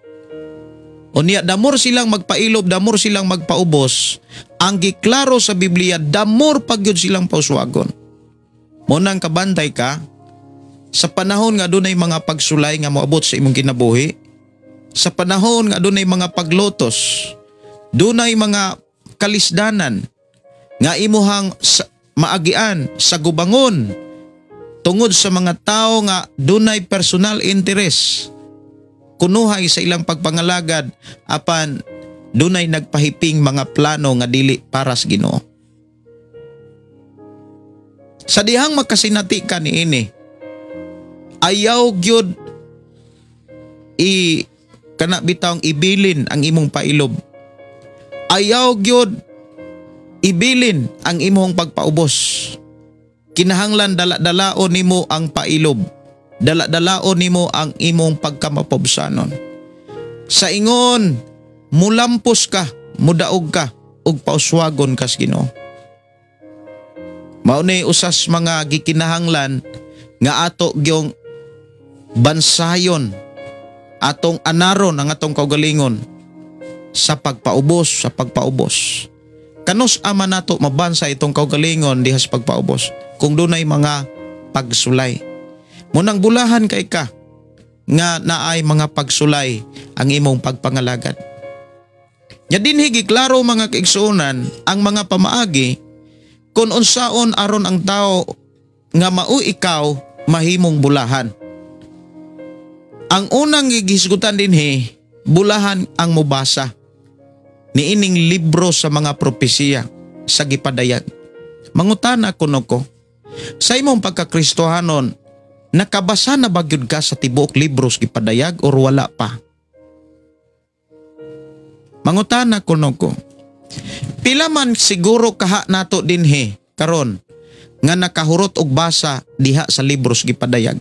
Unya damor silang magpailob, damor silang magpaubos. Ang giklaro sa Biblia, damor pagyud silang pauswagon. Munang kabantay ka, sa panahon nga dunay mga pagsulay nga moabot sa imong kinabuhi, sa panahon nga dunay mga paglotos, dunay mga kalisdanan nga imuhang maagian sa gubangon, tungod sa mga tao nga dunay personal interest kunuhay sa ilang pagpangalagad apan dunay nagpahiping mga plano nga dili para sa Ginoo. Sa dihang makasinati ka niini, ayaw gyud kana bitawng ibilin ang imong pailob. Ayaw gyud ibilin ang imong pagpaubos. Kinahanglan dala-dalaon nimo ang pailob. Dala-dalaon nimo ang imong pagkamapobsanon. Sa ingon, mulampos ka, mudaog ka, ug pauswagon kas Ginoo. Mao ni usas mga gikinahanglan nga ato gyung bansayon, atong anaron ang atong kaugalingon sa pagpaubos, sa pagpaubos. Kanus ama nato mabansa itong kaugalingon diha sa pagpaubos kung dunay mga pagsulay. Munang bulahan kay ka nga naay mga pagsulay ang imong pagpangalagad. Nya dinhi giklaro mga kaigsuonan ang mga pamaagi kung unsaon aron ang tao nga mao ikaw mahimong bulahan. Ang unang gihisgutan dinhi, bulahan ang mubasa niining libro sa mga propesiya sa gipadayag. Mangutana kuno ko, sa imong pagkakristohanon, nakabasa na ba gyud ka sa tibuok libros gipadayag or wala pa? Mangutana kuno ko, pila man siguro kaha nato dinhi karon nga nakahurot og basa diha sa libros gipadayag?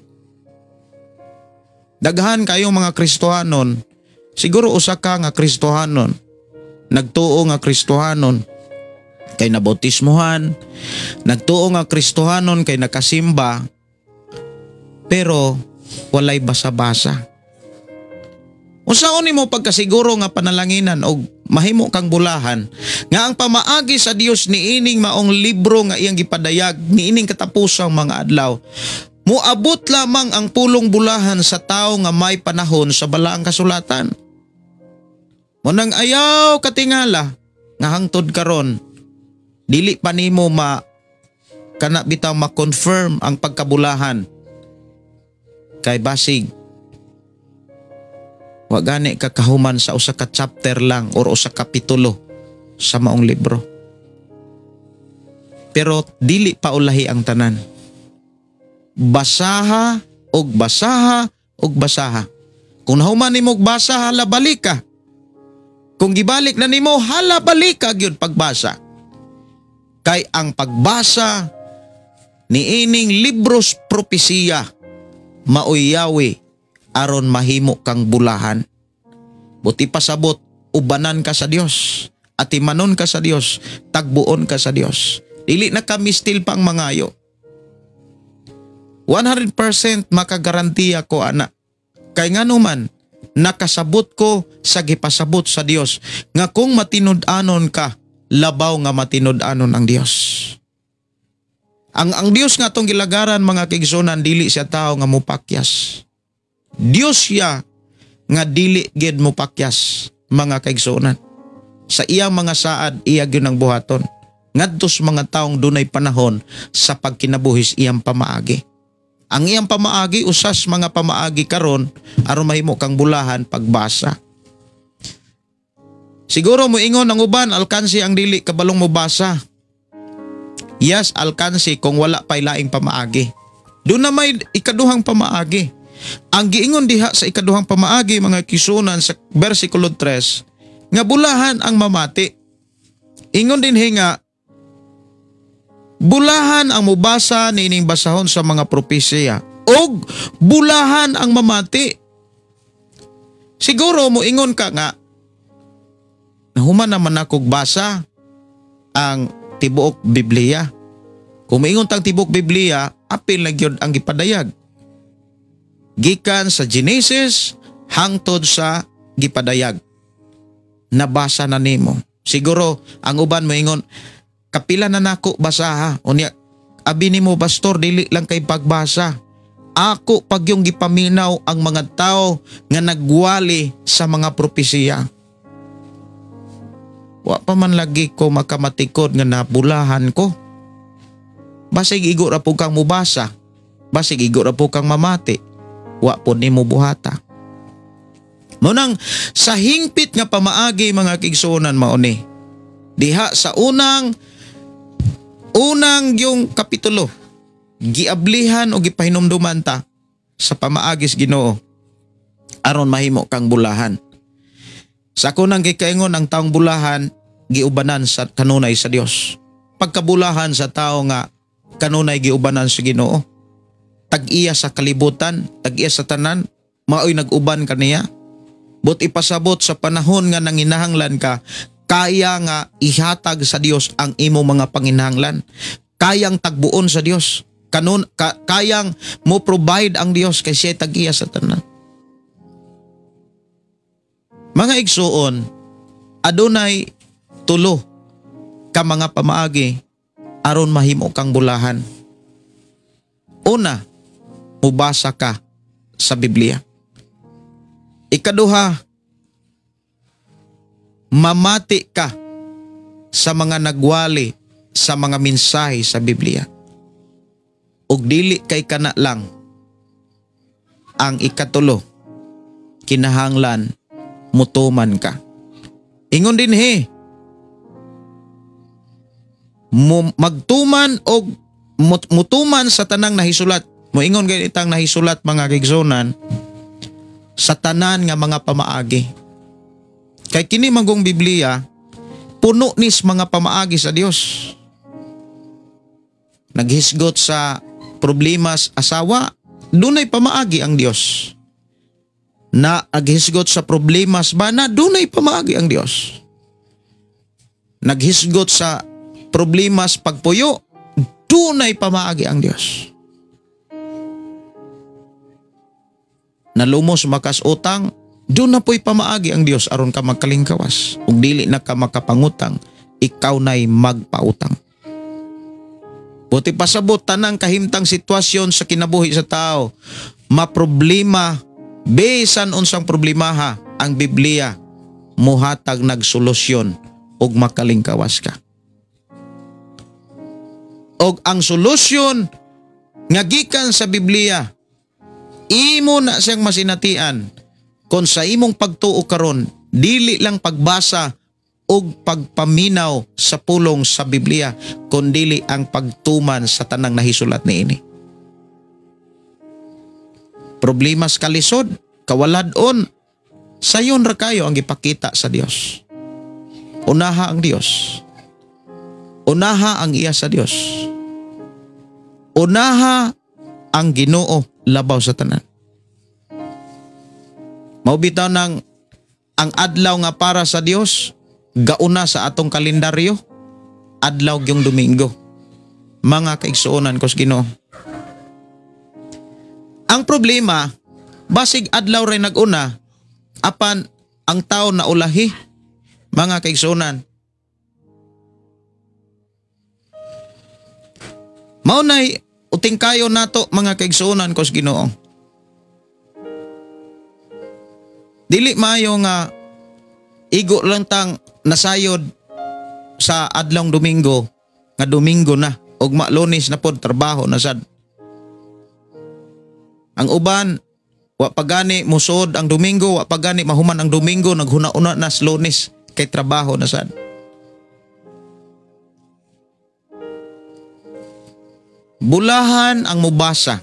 Daghan kayong mga Kristohanon, siguro usa ka nga Kristohanon, nagtuo nga Kristohanon kay nabautismohan, nagtuo nga Kristohanon kay nakasimba, pero walay basa-basa. Unsaon nimo pagkasiguro nga panalanginan og mahimo kang bulahan nga ang pamaagi sa Dios niining maong libro nga iyang gipadayag niining katapusang mga adlaw muabot lamang ang pulong bulahan sa tao nga may panahon sa balaang kasulatan. Munang ayaw katingala nga hangtod karon dili pa nimo kana bitaw ma-confirm ang pagkabulahan kay basig wa gani kakahuman sa usa ka chapter lang or usa ka kapitulo sa maong libro. Pero dili pa ulahi ang tanan. Basaha og basaha og basaha. Kung nahuman nimo basa hala balik ka. Kung gibalik na nimo hala balik ka gyud pagbasa. Kay ang pagbasa niining libros propesiya mauyawi aron mahimo kang bulahan. Buti pasabot ubanan ka sa Dios, atimanon ka sa Dios, tagbuon ka sa Dios. Dili na kami still pang mangayo. 100% makagarantiya ko ana. Kay nganuman nakasabot ko sa gipasabot sa Dios nga kung matinud-anon ka, labaw nga matinud-anon ang Dios. Ang Dios nga tong gilagaran mga kaigsuonan dili siya tao nga mupakyas. Dios siya nga dili gid mupakyas mga kaigsuonan. Sa iyang mga saad iya gyud ang buhaton. Ngadtos mga taong dunay panahon sa pagkinabuhis iyang pamaagi. Ang iyang pamaagi usas mga pamaagi karon aron mahimo kang bulahan pagbasa. Siguro moingon ang uban alkansi ang dili kabalong mobasa. Yes, alkansi kung wala pay laing pamaagi. Doon na may ikaduhang pamaagi. Ang giingon diha sa ikaduhang pamaagi mga kisunan sa versikulo 3 nga bulahan ang mamati. Ingon din nga bulahan ang mubasa niining basahon sa mga propesiya og bulahan ang mamati. Siguro moingon ka nga nahuman naman akog basa ang tibuok Biblia. Kung moingon tang tibuok Biblia, apil na gyud ang gipadayag. Gikan sa Genesis hangtod sa gipadayag. Nabasa na nimo. Siguro ang uban moingon kapila na nako basaha. Unya abi nimo pastor dili lang kay pagbasa. Ako pag yung gipaminaw ang mga tao nga nagwali sa mga propesiya. Wa pa man lagi ko makamatikod nga nabulahan ko. Basig igo ra pug kang mubasa. Basig igo ra po kang mamati, wa po nimo buhata. Munang sa hingpit nga pamaagi mga kigsuonan mao ni. Diha sa unang yung kapitulo, giablihan o gipahinumduman ta sa pamaagis Ginoo aron mahimo kang bulahan. Sa kunang gikaingon ang taong bulahan giubanan sa kanunay sa Dios. Pagkabulahan sa tao nga kanunay giubanan sa Ginoo. Tag-iya sa kalibutan, tag-iya sa tanan, maoy nag-uban kaniya. But ipasabot sa panahon nga nanginahanglan ka, kaya nga ihatag sa Dios ang imo mga panginahanglan. Kayang tagbuon sa Dios. Kayang mo provide ang Dios kay siya tag-iya sa tanan. Mga igsuon, adunay tulo ka mga pamaagi aron mahimo kang bulahan. Una, mubasa ka sa Biblia. Ikaduha, mamati ka sa mga nagwali sa mga mensahe sa Biblia. Ug dili kay kana lang. Ang ikatulo, kinahanglan mutuman ka. Ingon din magtuman o mutuman sa tanang nahisulat. Moingon gayud itang nahisulat mga kigsuonan sa tanan nga mga pamaagi. Kay kini magong Biblia puno nis mga pamaagi sa Dios. Naghisgot sa problemas asawa, dunay pamaagi ang Dios. Na aghisgot sa problemas bana, dunay pamaagi ang Dios. Naghisgot sa problemas pagpuyo, dunay pamaagi ang Dios. Nalumos makas utang, doon na po'y pamaagi ang Dios aron ka magkalingkawas. Ug dili na ka makapangutang, ikaw na'y magpautang. Buti pasabot tanang kahimtang sitwasyon sa kinabuhi sa tao, maproblema, besan unsang problemaha, ang Biblia muhatag nagsolusyon ug makalingkawas ka. Og ang solusyon nga gikan sa Biblia, imo na siyang masinatian kung sa imong pagtuo karon, dili lang pagbasa og pagpaminaw sa pulong sa Biblia, kundi ang pagtuman sa tanang nahisulat niini. Problemas kalisod, kawaladon, sayon ra kayo ang ipakita sa Dios. Unaha ang Dios. Unaha ang iya sa Dios. Unaha ang Ginoo labaw sa tanan. Maubitaw ng ang adlaw nga para sa Dios, gauna sa atong kalendaryo, adlaw gyung Domingo. Mga kaigsuonan kos Ginoo. Ang problema, basig adlaw ray naguna, apan ang tao na ulahi, mga kaigsuonan. Maunay uting kayo nato mga kaigsuonan kos Ginoo. Dili maayo nga igo lang tang nasayod sa adlong Domingo nga Domingo na ug Lunes na pod trabaho na sad. Ang uban wa pagani musod ang Domingo, wa pagani mahuman ang Domingo, naghuna-una na sa Lunes kay trabaho na sad. Bulahan ang mubasa.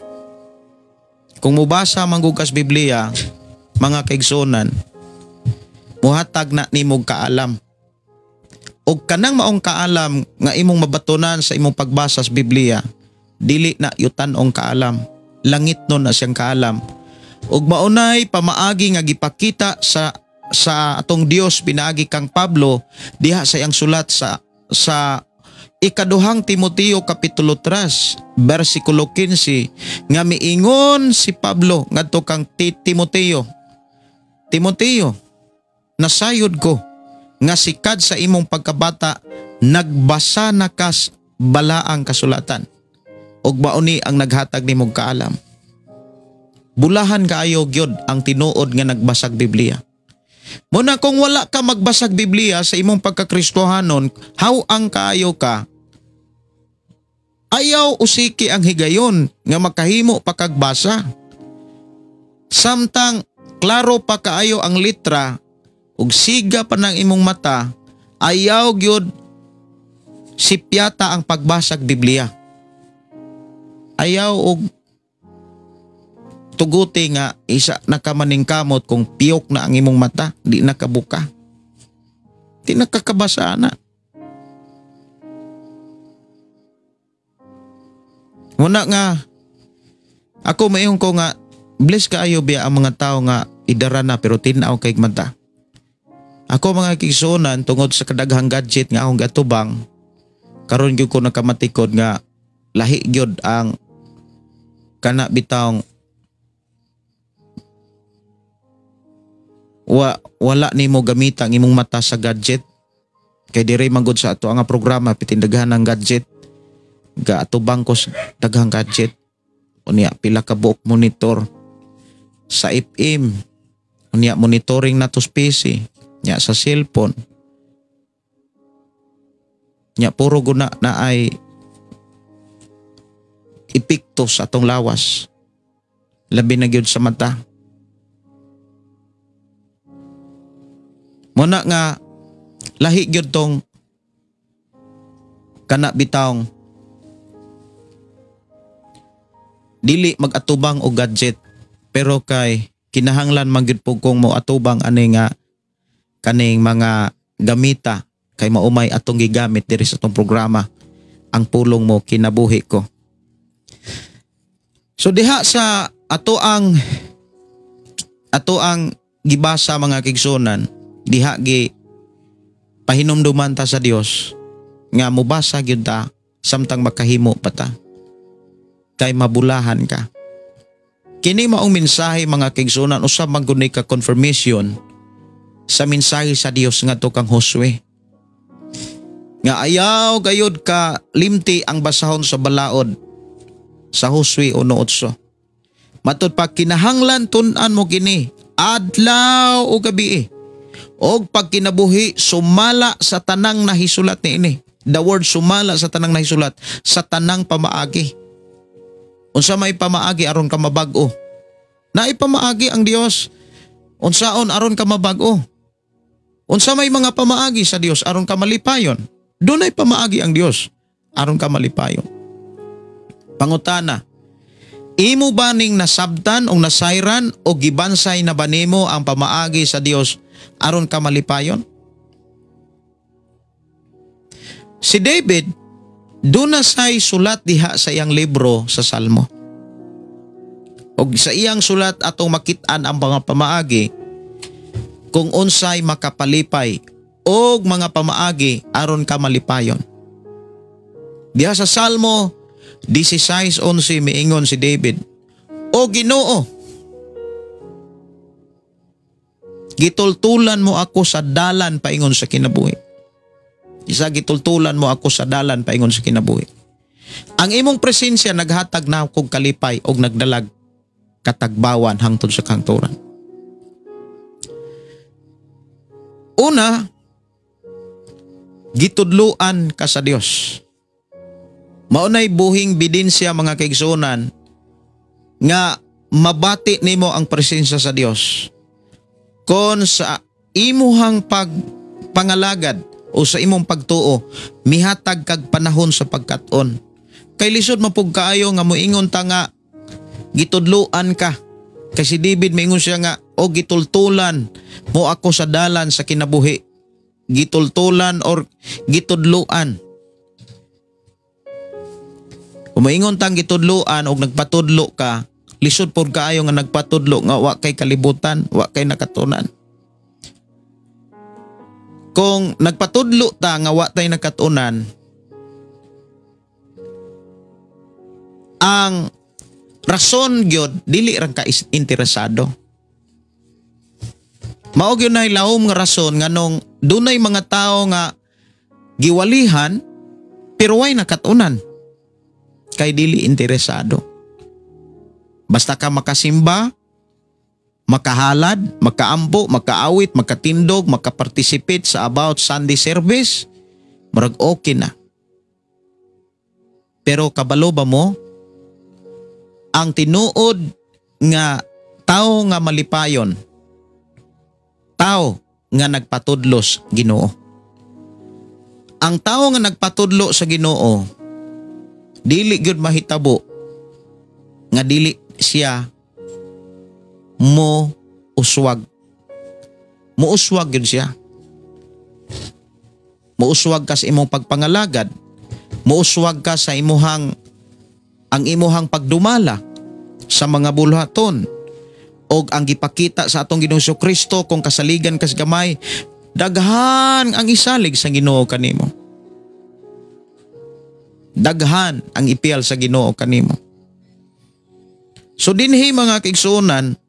Kung mubasa manggugas Biblia, mga kaigsuonan, muhatag na nimog kaalam. O kanang maong kaalam nga imong mabatunan sa imong pagbasa sa Biblia, dili na yutan-ong kaalam. Langit nun na siyang kaalam. Ug maunay pamaagi nga gipakita sa atong Dios pinaagi kang Pablo diha sa iyang sulat sa ikaduhang Timoteo kapitulo 3 bersikulo 15 nga miingon si Pablo ngadto kang Timoteo, nasayod ko nga sikad sa imong pagkabata nagbasa na kas balaang kasulatan ug mauni ang naghatag nimong kaalam. Bulahan kaayo gyud ang tinuod nga nagbasag Biblia. Muna kung wala ka magbasag Biblia sa imong pagkakristohanon, how ang kaayo ka Ayaw usiki ang higayon nga makahimo pa kag basa. Samtang klaro pa kaayo ang litra ug siga pa ng imong mata, ayaw gyud sipyata ang pagbasag Biblia. Ayaw og tuguti nga isa nakamaning kamot kung piyok na ang imong mata, di nakabuka. Di nakakabasa na. Muna nga, ako mayong ko nga, bless kaayo biya ang mga tao nga idara na pero tinaw kay mata. Ako mga kigsunan tungod sa kadaghang gadget nga akong gatubang, karon gyud ko nakamatikod nga lahi gyud ang kana bitawng wala nimo gamita ang imong mata sa gadget. Kay dire manggod sa ato nga programa pitindaghan ng gadget. Ga atubang ko sa daghang gadget. Unya pila ka buok monitor sa FM. Unya monitoring na to PC. Nya sa cellphone. Nya puro guna na ay epekto sa atong lawas. Labi na gyud sa mata. Muna nga lahi gyud tong kana bitawng dili mag-atubang og gadget pero kay kinahanglan man gyud pug kung mo atubang ani nga kaning mga gamita kay maumay atong gigamit diri sa atong programa ang pulong mo kinabuhi ko. So diha sa ato ang gibasa mga kigsunan, diha gi pahinumduman ta sa Dios nga mubasa gyud ta samtang makahimo pa ta kay mabulahan ka. Kini maong mensahe mga kigsunan usab man gud ka confirmation sa mensahe sa Dios ngadto kang Josue. Nga ayaw gayud ka limti ang basahon sa balaod sa Josue 1:8. Matud pa kinahanglan tun-an mo kini adlaw o gabi og pag kinabuhi sumala sa tanang nahisulat niini. The word sumala sa tanang nahisulat sa tanang pamaagi. Unsa may pamaagi aron ka mabag-o? Naipamaagi ang Dios. Unsaon aron ka mabag-o? Unsa may mga pamaagi sa Dios aron ka malipayon? Dunay pamaagi ang Dios aron ka malipayon. Pangutana, imo ba ning nasabtan o nasayran o gibansay na ba nimo ang pamaagi sa Dios aron ka malipayon? Si David duna say sulat diha sa iyang libro sa Salmo. Og sa iyang sulat atong makit-an ang mga pamaagi kung unsay makapalipay og mga pamaagi aron ka malipayon. Diha sa Salmo 16:11 miingon si David, "O Ginoo, gitultulan mo ako sa dalan paingon sa kinabuhi." Isa gitultulan mo ako sa dalan paingon sa kinabuhi. Ang imong presensya naghatag na kog kalipay og nagdalag katagbawan hangtod sa kangturan. Una, gitudluan ka sa Dios. Maunay buhing bidensya mga kaigsunan nga mabati nimo ang presensya sa Dios. Kon sa imuhang pagpangalagad o sa imong pagtuo, mihatag kag panahon sa pagkat-on. Kay lisod mapug kaayo nga moingon ta nga gitudluan ka. Kay si David moingon siya nga, "O gitultulan mo ako sa dalan sa kinabuhi." Gitultulan or gitudluan. Kung moingon tang gitudluan og nagpatudlo ka, lisod pod kaayo nga nagpatudlo nga wa kay kalibutan, wa kay nakatunan. Kung nagpatudlo ta nga wa tay nakatunan, ang rason gyud dili ra ka interesado. Mao gyud nay lahom nga rason nganong dunay mga tawo nga giwalihan pero way nakatunan kay dili interesado. Basta ka makasimba, makahalad, makaampo, makaawit, makatindog, makaparticipate sa about Sunday service, murag okay na. Pero kabalo ba mo? Ang tinuod nga tao nga malipayon, tao nga nagpatudlos Ginoo. Ang tao nga nagpatudlo sa Ginoo, dili gyud mahitabo nga dili siya mo uswag. Muuswag yun siya. Muuswag ka sa imong pagpangalagad. Muuswag ka sa ang imuhang pagdumala sa mga buluhaton. O ang gipakita sa atong Ginoong Kristo kung kasaligan kas gamay, daghan ang isalig sa Ginoo kanimo. Daghan ang ipiyal sa Ginoo kanimo. So dinhi mga kaigsuonan,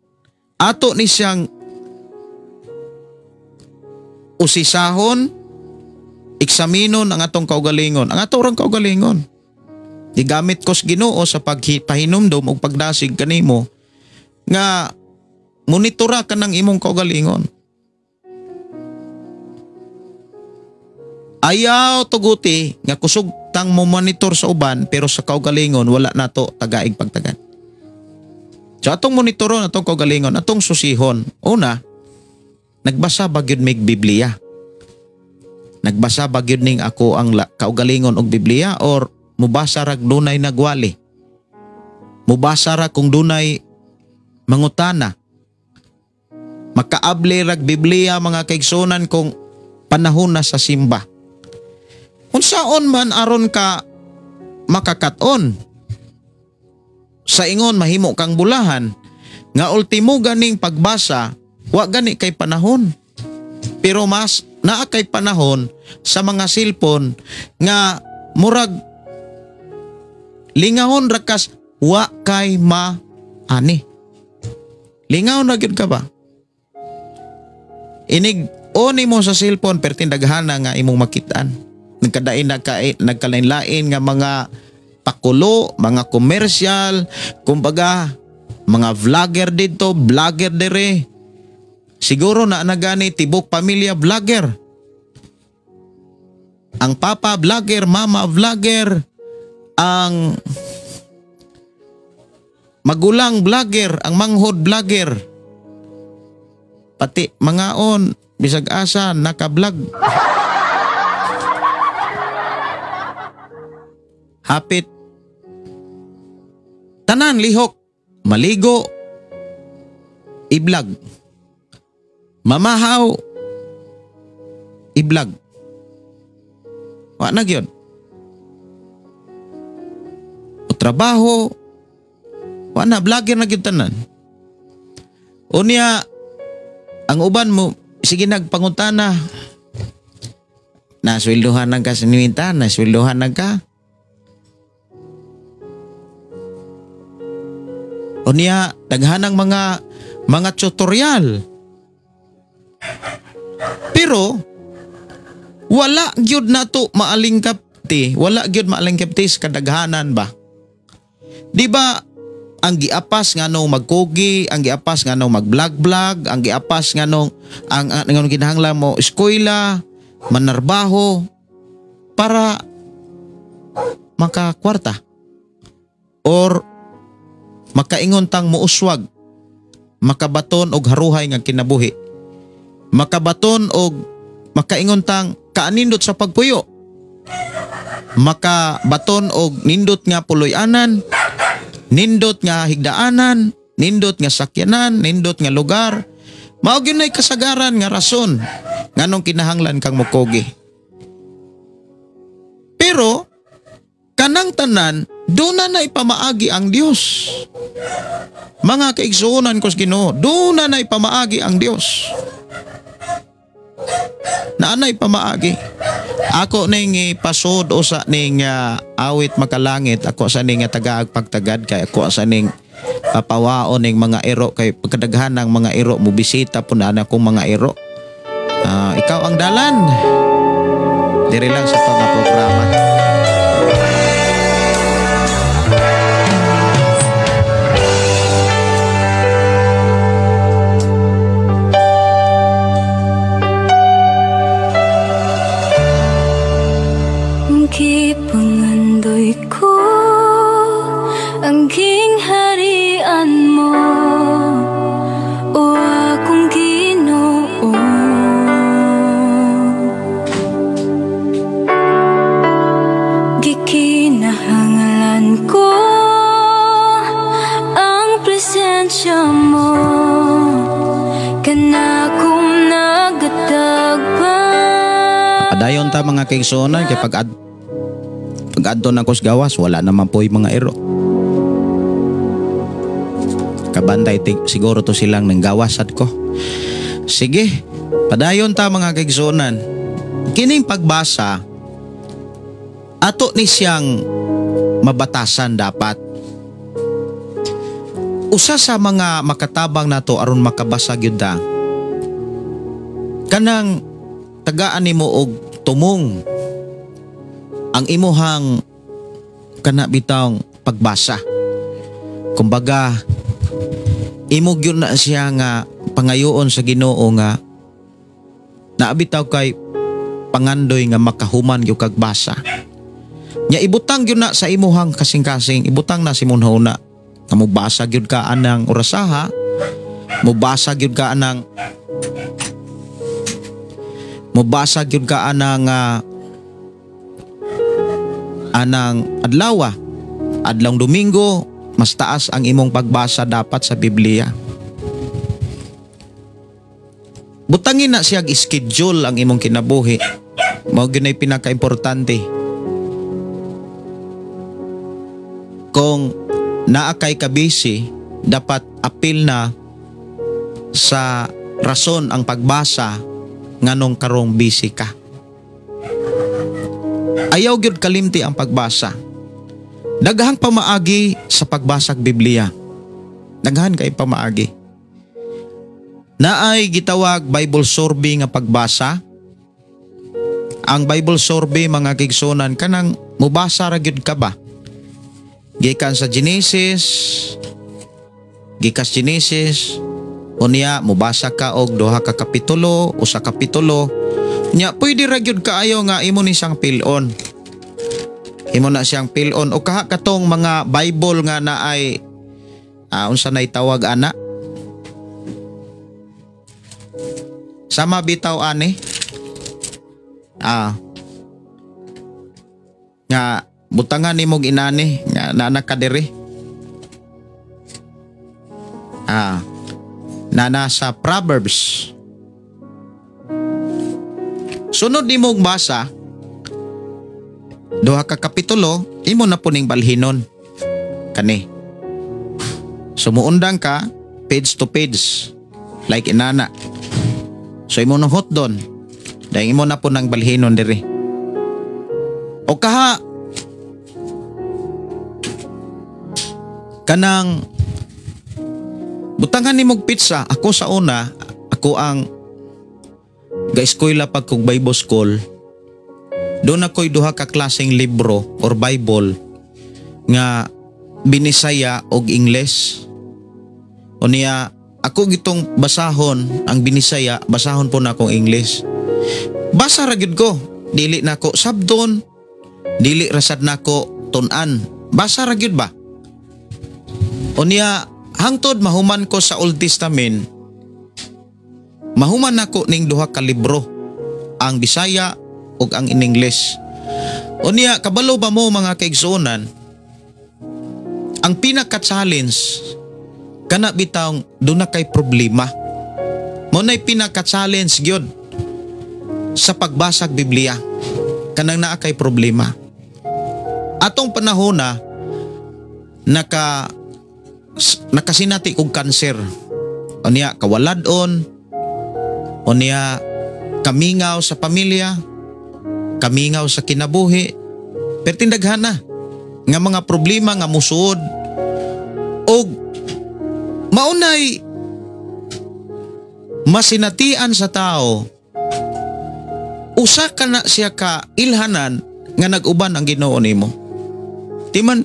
ato ni siyang usisahon, eksaminon ang atong kaugalingon. Ang atong kaugalingon. Digamit ko sa Ginoo sa pagpahinumdum o pagdasig kanimo nga monitora ka ng imong kaugalingon. Ayaw tuguti nga kusog tang mo monitor sa uban pero sa kaugalingon wala nato tagaig pagtagan. So atong monitoron, atong kaugalingon, atong susihon. Una, nagbasa ba gyud mig Biblia? Nagbasa ba gyud ning ako ang kaugalingon og Biblia or mubasa rag dunay nagwali? Mubasa ra kung dunay mangutana? Makaable rag Biblia mga kaigsunan kung panahon na sa simba? Unsaon man aron ka makakaton? Sa ingon mahimo kang bulahan nga ultimo ganing pagbasa wa gani kay panahon. Pero mas naa kay panahon sa mga cellphone nga murag lingahon ra kas wa kay maani. Lingahon ra gyud ka ba? Inig oni mo sa cellphone pertin daghana nga imong makitaan. Nagkadain nagkalain-lain nga mga pakulo, mga komersyal, kumbaga mga vlogger dito, vlogger dire. Siguro na nagani tibok pamilya vlogger. Ang papa vlogger, mama vlogger, ang magulang vlogger, ang manghod vlogger. Pati mga on, bisag asa, naka-vlog. Hapit. Tanan lihok, maligo, i-vlog. Mamahaw, i-vlog. Wa na gyud. O trabaho, wa na, vlogger na gyud tanan. Unya, ang uban mo, sige nagpangutana. Nasweldohan na ka sa niwinta, nasweldohan na ka. Unya, daghanang mga tutorial. Pero wala gyud nato maalingkapti, wala gyud maalingkapti sa kadaghanan ba? Di ba ang giapas nga nung magkugi, ang giapas nga nung mag-vlog-vlog, ang giapas nga nung ang kinahanglan mo eskwela, manarbaho para makakwarta or makaingon tang muuswag, makabaton og haruhay nga kinabuhi, makabaton og makaingon tang kaanindot sa pagpuyo, makabaton og nindot nga puloy-anan, nindot nga higdaanan, nindot nga sakyanan, nindot nga lugar. Mao gyud nay kasagaran nga rason nganong kinahanglan kang mokogi. Pero kanang tanan doon na ipamaagi ang Diyos. Mga kaigsuonan ko sa Ginoo, doon na ipamaagi ang Diyos. Naanay pamaagi. Ako ning ipasod o sa ning awit makalangit, ako sa ning tagaag pagtagad, kay ako sa ning papawaon ning mga ero, kay pagkadaghan ng mga ero mo bisita po na akong mga ero. Ikaw ang dalan. Diri lang sa programa. Pangandoy ko Kanakom nagatagpa. Padayon ta mga kaigsuonan kay pag adto na ko sa gawas wala naman po yung mga ero. Kabantay siguro to silang nang gawasad ko. Sige, padayon ta mga kaigsuonan. Kining pagbasa ato ni siyang mabatasan dapat. Usa sa mga makatabang nato aron makabasa gyud ta. Kanang tagaan nimo og tumong ang imuhang kana bitawng pagbasa. Kumbaga imo gyud na siya nga pangayoon sa Ginoo nga naabitaw kay pangandoy nga makahuman gyud kag basa. Nya ibutang gyud na sa imuhang kasing-kasing, ibutang na si munhauna. Na mubasa gyud ka anang orasaha, mubasa gyud ka anang anang adlaw, adlawng Domingo, mas taas ang imong pagbasa dapat sa Biblia. Butangin na siyag schedule ang imong kinabuhi. Mao gyud ay pinaka-importante. Kung naa kay ka busy, dapat apil na sa rason ang pagbasa nganong karong busy ka. Ayaw gyud kalimti ang pagbasa. Daghang pamaagi sa pagbasag Biblia. Daghan kay pamaagi. Naay gitawag Bible survey nga pagbasa. Ang Bible survey mga kaigsuonan kanang mubasa ra gyud ka ba? Gikan sa Genesis, unya mubasa ka og 2 ka kapitulo, 1 kapitulo. Nya pwede ra gyud kaayo nga imo ni siyang pilon. Imo na siyang pilon o kaha katong mga Bible nga naay unsa nay tawag ana? Sama bitaw ani? Nga butangan nimo inani nga nanak ka diri. Na nasa Proverbs. Sunod nimo basa 2 ka kapitulo, imo na puning balhinon kani. Sumuundang ka page to page like inana. So imo nang hot doon. Dahil imo na po ng balhinon diri. O kaha kanang butangan ni mong pizza. Ako sa una, ako ang ga-eskwela pag kong Bible school. Doon ako'y 2 ka klaseng libro or Bible nga binisaya og Ingles. O niya, ako gitong basahon ang binisaya, basahon po na akong English. Basa ra gyud ko, dili na ko sabdon, dili rasad na ko tunan. Basa ra gyud ba? O niya, hangtod mahuman ko sa Old Testament, mahuman ako ning 2 ka libro, ang Bisaya ug ang in English. O niya, kabalo ba mo mga kaigsuonan, ang pinaka-challenge kana bitawng doon na kay problema. Mo na'y pinaka-challenge gyud sa pagbasag Biblia. Kanang naa kay problema. Atong panahon na nakasinati kog kanser. O niya kawaladon. O niya kamingaw sa pamilya. Kamingaw sa kinabuhi. Pero tindaghan na nga mga problema nga musuod. O maunay masinatian sa tao, usa ka na siya ka ilhanan nga nag-uban ang Ginoo nimo. Timan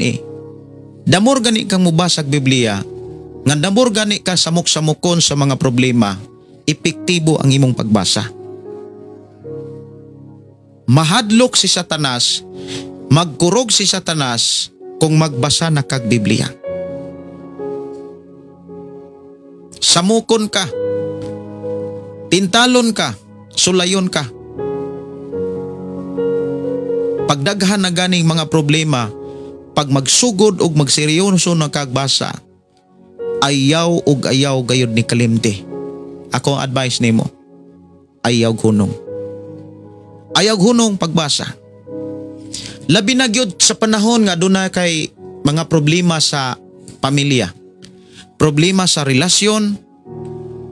damor gani kang mubasag Biblia, nga damor gani ka samok-samokon sa mga problema, epektibo ang imong pagbasa. Mahadlok si Satanas, magkurog si Satanas kung magbasa na kag Biblia. Samukon ka, tintalon ka, sulayon ka. Pagdaghan na ganing mga problema, pag magsugod og magseryoso na kagbasa, ayaw ug ayaw gayud ni kalimti. Ako ang advice nimo, ayaw hunong. Ayaw hunong pagbasa. Labi na gyud sa panahon nga aduna kay mga problema sa pamilya. Problema sa relasyon,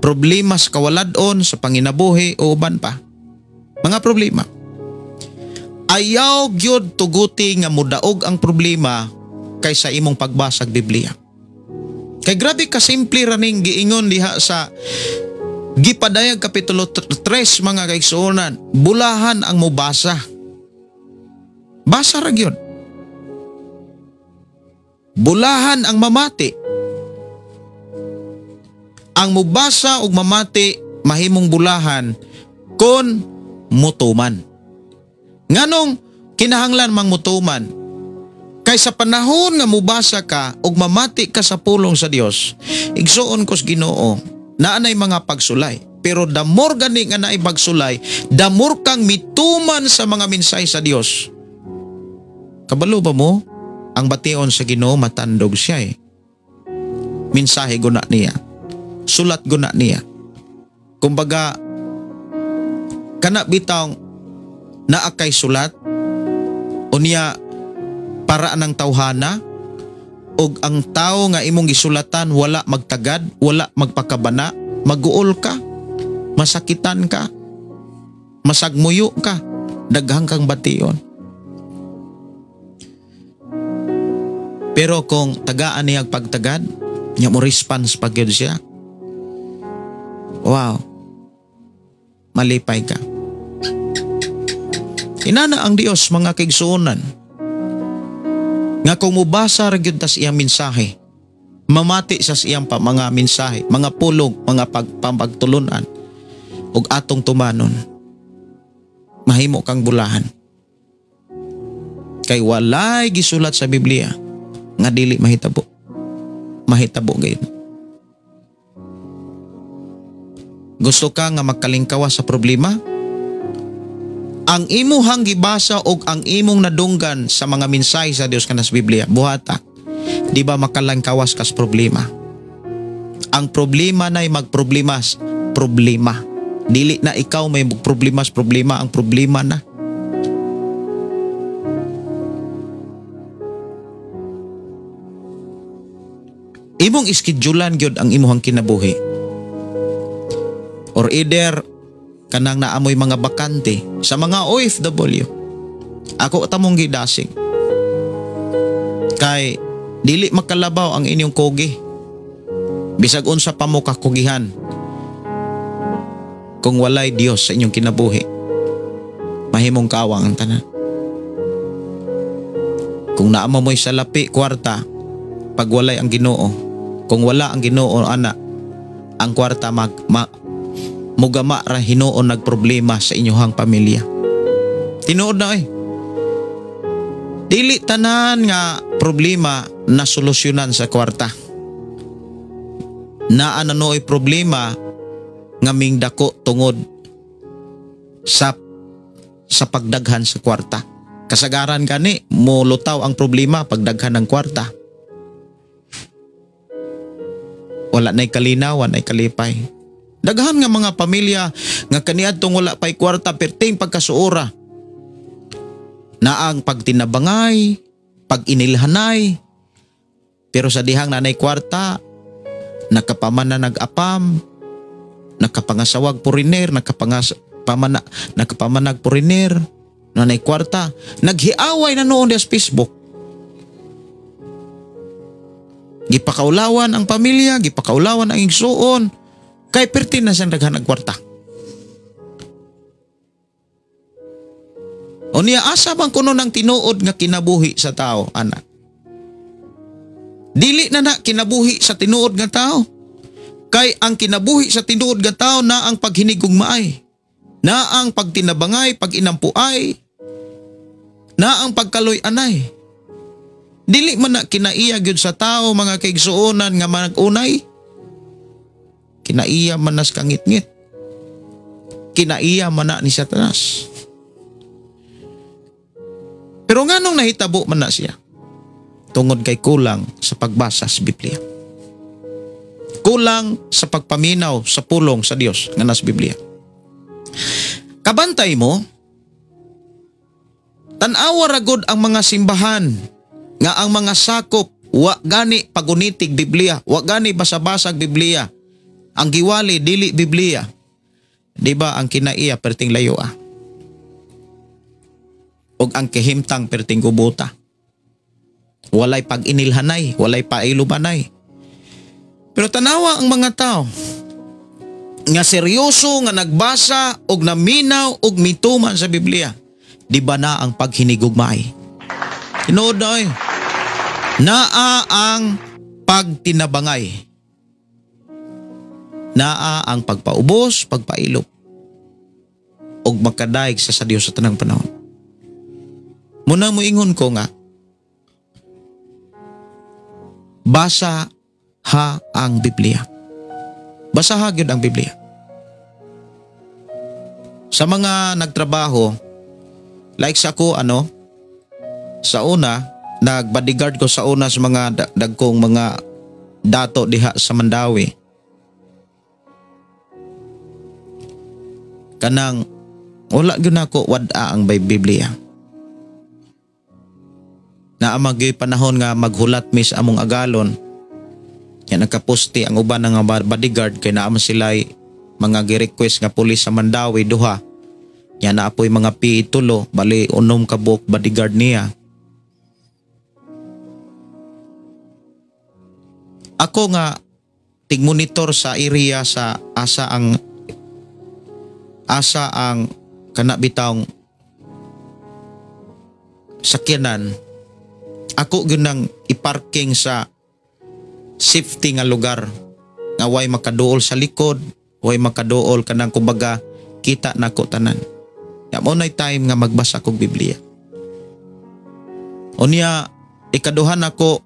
problema sa kawaladon, sa panginabuhi o uban pa. Mga problema. Ayaw gyud tuguti nga mudaog ang problema kaysa imong pagbasag Biblia. Kay grabe ka simple raning giingon diha sa Gipadayag Kapitulo 3 mga kaigsuonan, bulahan ang mubasa. Basa ra gyud. Bulahan ang mamati. Ang mubasa ug mamati mahimong bulahan kon mutuman. Nganong kinahanglan mang mutuman? Kay sa panahon nga mubasa ka ug mamati ka sa pulong sa Dios, igsuon kos Ginoo, naanay mga pagsulay. Pero damor gani nga naay pagsulay, damor kang mituman sa mga mensahe sa Dios. Kabalo ba mo? Ang bation sa Ginoo matandog siya eh. Mensahe guna niya. Sulat guna niya. Kumbaga, kana bitang naakay sulat o niya paraan ng tawhana og ang tao nga imong gisulatan wala magtagad, wala magpakabana, maguol ka, masakitan ka, masagmuyo ka, daghang kang bation. Pero kung tagaan niya pagtagad, niya mo response pag yun siya. Wow. Malipay ka. Inana ang Dios mga kaigsuonan. Nga kung mubasa ra gyud tas iyang mensahe, mamati sa iyang pa mga mensahe, mga pulong, mga pagpagtulunan ug atong tumanon, mahimo kang bulahan. Kay walay gisulat sa Biblia nga dili mahitabo. Mahitabo gayud. Gusto ka nga magkalingkawa sa problema? Ang imuhang gibasa og ang imong nadunggan sa mga mensahe sa Dios kanas Biblia, buhata. Di ba makalangkawas kas problema? Ang problema na'y magproblemas, problema. Dili na ikaw may magproblemas, problema, ang problema na. Imong iskedulan gyud ang imuhang kinabuhi. Or either kanang naamoy mga bakante sa mga OFW. Ako tamong gidasig. Kay dili makalabaw ang inyong kogi. Bisag unsa pa mo kakugihan. Kung walay Dios sa inyong kinabuhi, mahimong kawang ang tanan. Kung naamo mo'y salapi, kwarta, pag walay ang Ginoo, kung wala ang Ginoo, ana, ang kwarta mugama ra hinuon nagproblema sa inyong pamilya. Tinuod na eh. Dili tanan nga problema na solusyonan sa kwarta. Naa nanoy problema nga mingdako tungod sa pagdaghan sa kwarta. Kasagaran gani mo lutaw ang problema pagdaghan ng kwarta. Wala na'y kalinaw, na'y kalipay. Daghan nga mga pamilya nga kaniadtong wala pay kwarta perting pagkasuora. Na ang pagtinabangay, pag-inilhanay. Pero sa dihang nanay kwarta, nakapaman na nag-apam, nakapangasawag puriner, nakapamanag puriner, nanay kwarta, naghiaway na noon sa Facebook. Gipakaulawan ang pamilya, gipakaulawan ang igsuon, kay pertin na siyang daghan nagkwarta. O niya asa bang kuno ng tinuod nga kinabuhi sa tao, anak? Dili na kinabuhi sa tinuod nga tao. Kay ang kinabuhi sa tinuod nga tao na ang paghinigugmaay, na ang pagtinabangay, pag-inampuay, na ang pagkaloy-anay. Dili man na kinaiya gyud sa tao mga kaigsuonan nga mag-unay. Kinaiya man nas kangit-ngit. Kinaiya man na ni Satanas. Pero nganong nahitabo man na siya? Tungod kay kulang sa pagbasa sa Biblia. kulang sa pagpaminaw sa pulong sa Dios nga nas Biblia. Kabantay mo, tan-awa ragod ang mga simbahan nga ang mga sakop wa gani pagunitig Biblia, wa gani basa-basag Biblia. Ang giwali dili Biblia. Di ba ang kinaiya perting layo og ang kahimtang perting gubuta. Walay pag-inilhanay, walay pailubanay. Pero tanawa ang mga tao nga seryoso nga nagbasa og naminaw og mituman sa Biblia. Di ba na ang paghinigugmay? Tinood na naa ang pagtinabangay. Naa ang pagpaubos, pagpailop. Og makadaig sa Dios sa tanang panahon. Muna mo ingon ko nga, basa ha ang Biblia. Basa ha gyud ang Biblia. Sa mga nagtrabaho, like sa ako sa una, nagbodyguard ko sa una sa mga dagkong mga dato diha sa Mandawi. Kanang wala gyud nako wad-a ang Biblia. Naamagyoy panahon nga maghulat mi sa among agalon. Yan nagkaposti ang uban nga bodyguard kay naama sila'y mga gi-request nga pulis sa Mandawi duha. Yan naapoy mga P3, bali unom ka buok bodyguard niya. Ako nga tigmonitor sa area sa asa ang kanabitawng sakyanan. Ako gyud nang iparking sa safety nga lugar nga way makaduol sa likod, way makaduol kanang kumbaga kita nako tanan. Ya mo nay time nga magbasa kog Biblia. Unya ikaduhan ako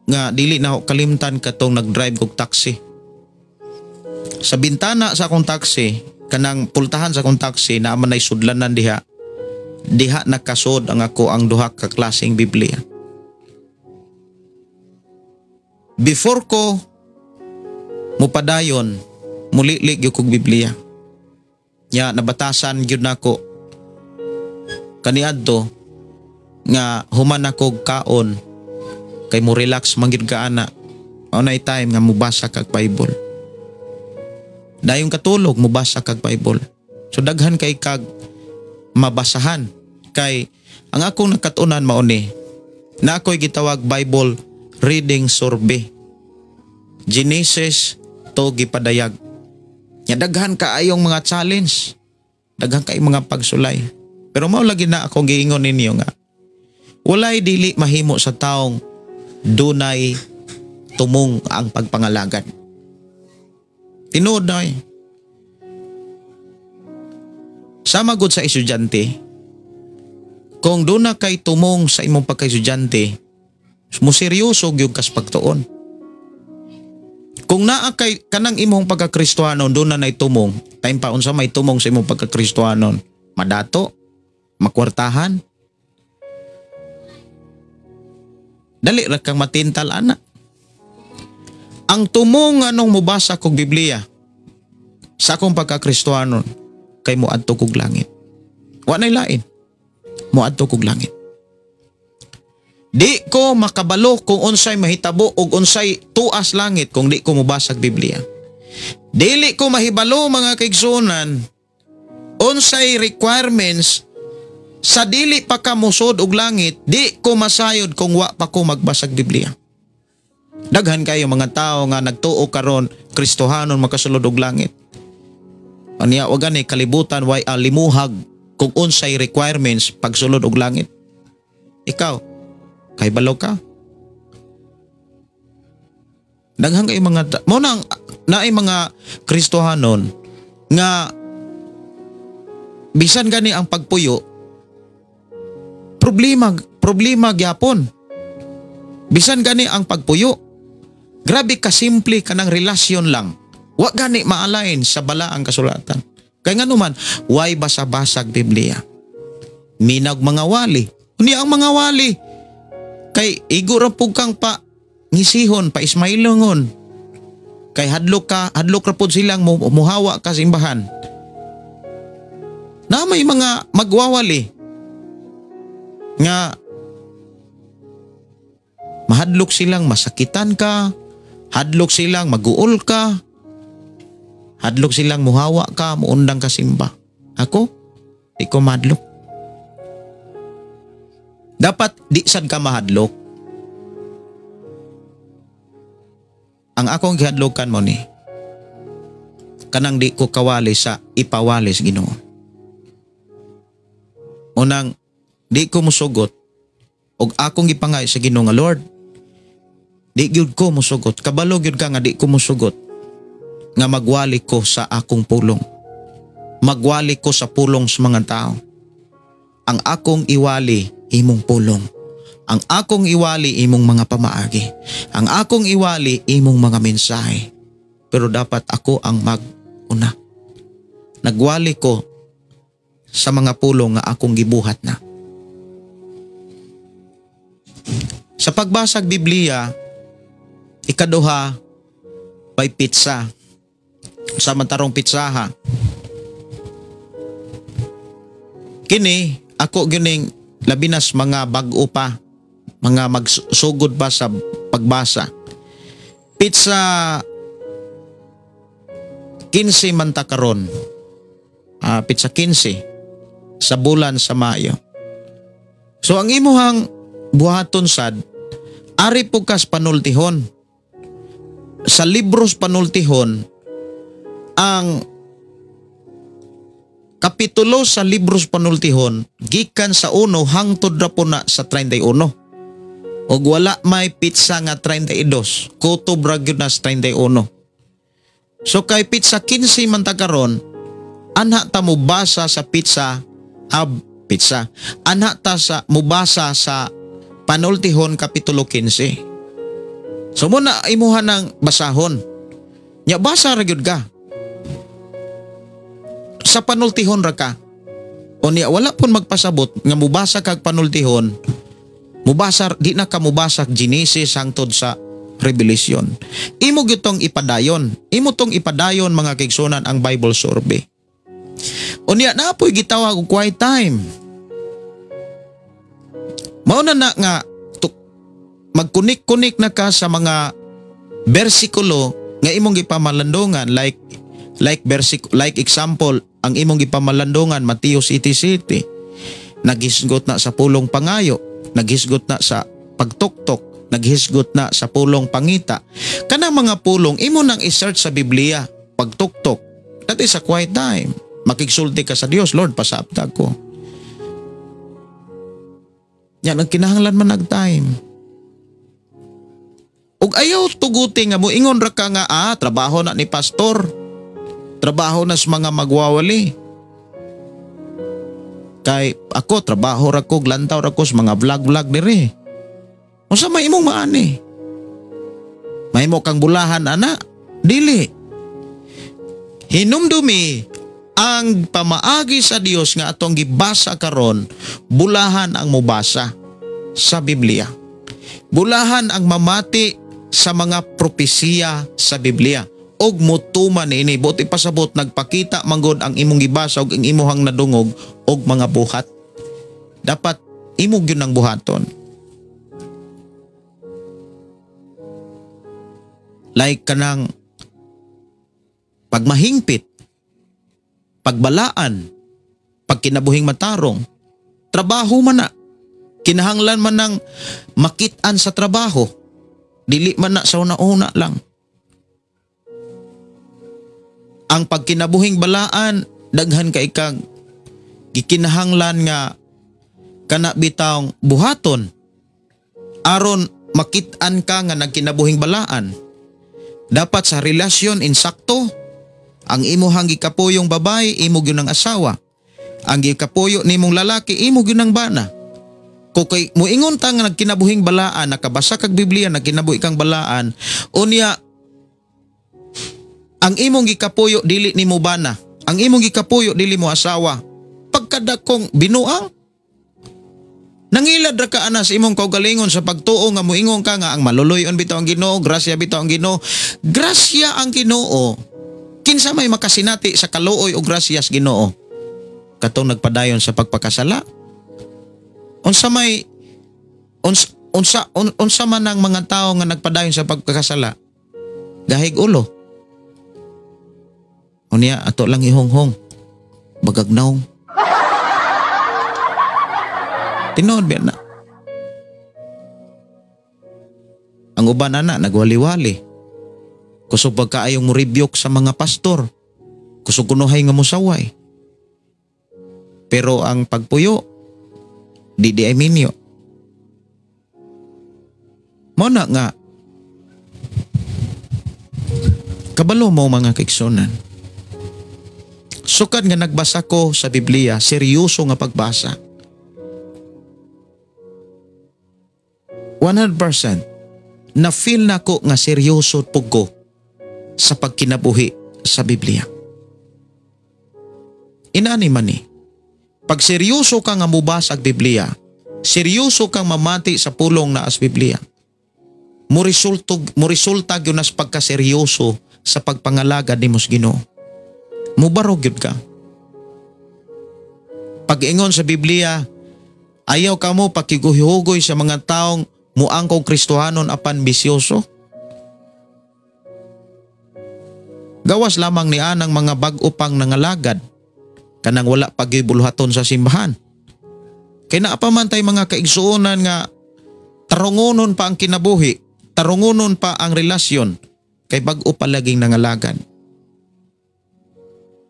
nga dili na ako kalimtan katong nagdrive kog taxi. Sa bintana sa akong taxi, kanang pultahan sa akong taxi na man nay sudlanan diha. Diha nakasod ang ako ang duha ka klaseng Biblia. Before ko mupadayon, mulilig yung kong Biblia. Ya, nabatasan yun nako kaniadto nga human ako kaon kay mo relax manggid ka ana. Unay time nga mubasa kag Bible. Dayong katulog mubasa kag Bible. So daghan kay kag mabasahan kay ang akong nakatunan mao ni na ako'y gitawag Bible reading survey. Genesis to gipadayag. Nya daghan kaayong mga challenge. Daghan kaayong mga pagsulay. Pero mao lagi na akong giingon ninyo nga walay dili mahimo sa taong dunay tumong ang pagpangalagad. Tinuod na sama gud sa estudyante, kung duna kay tumong sa imong pagka-estudyante, mo seryoso gyud kas pagtuon. Kung naa kay kanang imong pagka-Kristiyanon duna nay tumong, time pa unsa may tumong sa imong pagka-Kristiyanon, madato, makwartahan. Dali ra kang matintal ana. Ang tumong anong mubasa kog Biblia sa akong pagka-Kristiyanon kay moadto kog langit. Wa nay lain. Moadto kog langit. Di ko makabalo kung unsay mahitabo ug unsay tuas langit kung di ko mubasa Biblia. Dili ko mahibalo mga kaigsunan unsay requirements sa dili pa ka musod og langit, di ko masayod kung wa pa ko magbasag Biblia. Daghan kayo mga tao nga nagtuo karon Kristohanon makasulod og langit. Anya wa gani kalibutan way limuhag kung unsay requirements pagsulod og langit. Ikaw kay balo ka. Daghan kayo mga mo nang naay mga Kristohanon nga bisan gani ang pagpuyo problema gyapon. Bisan gani ang pagpuyo, grabe ka simple kanang relasyon lang. Wa gani maalain sa balaang kasulatan. Kay nga naman, way basa-basag Biblia. Minag mga wali. Unya ang mga wali. Kay igura pug kang pa ngisihon, pa ismailongon. Kay hadlok ra pod silang muhawa ka simbahan. Na may mga magwawali nga mahadlok silang masakitan ka, hadlok silang maguol ka, hadlok silang muhawa ka, muundang ka simba. Ako, di ko mahadlok. Dapat di sad ka mahadlok. Ang akong gihadlokan mo ni, kanang di ko kawali sa ipawalis Ginoo. Unang, di ko musugot, og akong gipangay sa Ginoo nga Lord, di gyud ko musugot, kabalo gyud ka nga di ko musugot, nga magwali ko sa akong pulong. Magwali ko sa pulong sa mga tao. Ang akong iwali, imong pulong. Ang akong iwali, imong mga pamaagi. Ang akong iwali, imong mga mensahe. Pero dapat ako ang mag-una. Nagwali ko sa mga pulong nga akong gibuhat na. Sa pagbasag Biblia, ikaduha, by pizza. Sa matarong pitsaha. Kini, ako gining labinas mga bag-o pa, mga magsugod pa sa pagbasa. Pizza 15 man ta karon. Pizza 15 sa bulan sa Mayo. So ang imuhang buhaton sad, ari po kas panultihon. Sa libros panultihon, ang kapitulo sa libros panultihon gikan sa 1 hangtod ra po na sa 31. Og wala may pizza nga 32, kutob ra gyud na sa 31. So kay pizza 15 man ta karon, anha ta mubasa sa pizza. Anha ta sa mubasa sa panultihon kapitulo 15. So muna imuha ng basahon. Nya basa ra gyud ka. Sa panultihon ra ka. O niya wala pon magpasabot nga mubasa kag panultihon. Mubasa di na ka mubasa Genesis hangtod sa Revelation. Imo gyud ipadayon. Imo tong ipadayon mga kaigsunan ang Bible survey. O niya naapoy gitawag og quiet time. Mao na nga magkunik-kunik na ka sa mga bersikulo nga imong gipamalandungan like example ang imong gipamalandungan Mateo 7:7. Naghisgot na sa pulong pangayo, naghisgot na sa pagtuktok, naghisgot na sa pulong pangita. Kanang mga pulong imo nang i-search sa Biblia, pagtuktok. That is a quiet time. Makigsulti ka sa Dios, Lord, pasabtag ko. Yan ang kinahanglan man nag-time. Ug ayaw tuguti nga mo ingon ra ka nga trabaho na ni pastor. Trabaho na sa mga magwawali. Kay ako trabaho ra ko, glantaw ra ko sa mga vlog diri. Unsa may imong maani? May mo kang bulahan ana? Dili. Hinumdumi ang pamaagi sa Dios nga atong gibasa karon, bulahan ang mubasa sa Biblia. Bulahan ang mamati sa mga propesiya sa Biblia. Og mutuman ini buti pasabot nagpakita manggod ang imong gibasa og ang imuhang nadungog og mga buhat. Dapat imo gyud ang buhaton. Like kanang pagmahingpit, pagbalaan, pagkinabuhing matarong, trabaho man na. Kinahanglan man ng makit-an sa trabaho. Dili man na sa una-una lang. Ang pagkinabuhing balaan, daghan ka ikang gikinahanglan nga kana bitawng buhaton aron makit-an ka nga nagkinabuhing balaan. Dapat sa relasyon insakto, ang imuhang gikapuyong babae, imo gyud ang asawa. Ang gikapuyo nimong lalaki, imo gyud ang bana. Kung kay muingon ta nga nagkinabuhing balaan, nakabasa kag Biblia nagkinabuhi kang balaan, unya ang imong gikapuyo dili nimo bana, ang imong gikapuyo dili mo asawa, pagkadakong binuang. Nangilad ra ka ana sa imong kaugalingon sa pagtuo nga moingon ka nga ang maluluyon bitaw ang Ginoo, grasya bitaw ang Ginoo. Grasya ang Ginoo. Kinsa may makasinati sa kaluoy o grasya sa Ginoo? Katong nagpadayon sa pagpakasala. Unsa man ang mga tao nga nagpadayon sa pagpakasala? Gahig ulo. Unya ato lang ihonghong. Bagagnaw. Tinood ba na? Ang uban na nagwali-wali. Kusog pagkaayong mo rebuke sa mga pastor. Kusog kunuhay nga musaway. Pero ang pagpuyo, di ay minyo. Muna nga, kabalo mo mga kaiksunan. Sukad nga nagbasa ko sa Biblia, seryoso nga pagbasa. 100% na feel na ko nga seryoso pug ko sa pagkinabuhi sa Biblia. Inani man ni, pag seryoso ka nga mubasa ang Biblia, seryoso kang mamati sa pulong na as Biblia, murisulta yun as pagkaseryoso sa pagpangalagad ni mos Ginoo. Mubarog yun ka. Pag-ingon sa Biblia, ayaw ka mo pakiguhugoy sa mga taong muangkong Kristohanon apan bisyoso. Gawas lamang ni anang mga bag-o pang nangalagad kanang wala pagibuluhaton sa simbahan. Kay naapamantay mga kaigsuonan nga tarungonon pa ang kinabuhi, tarungonon pa ang relasyon kay bag-o palaging nangalagad.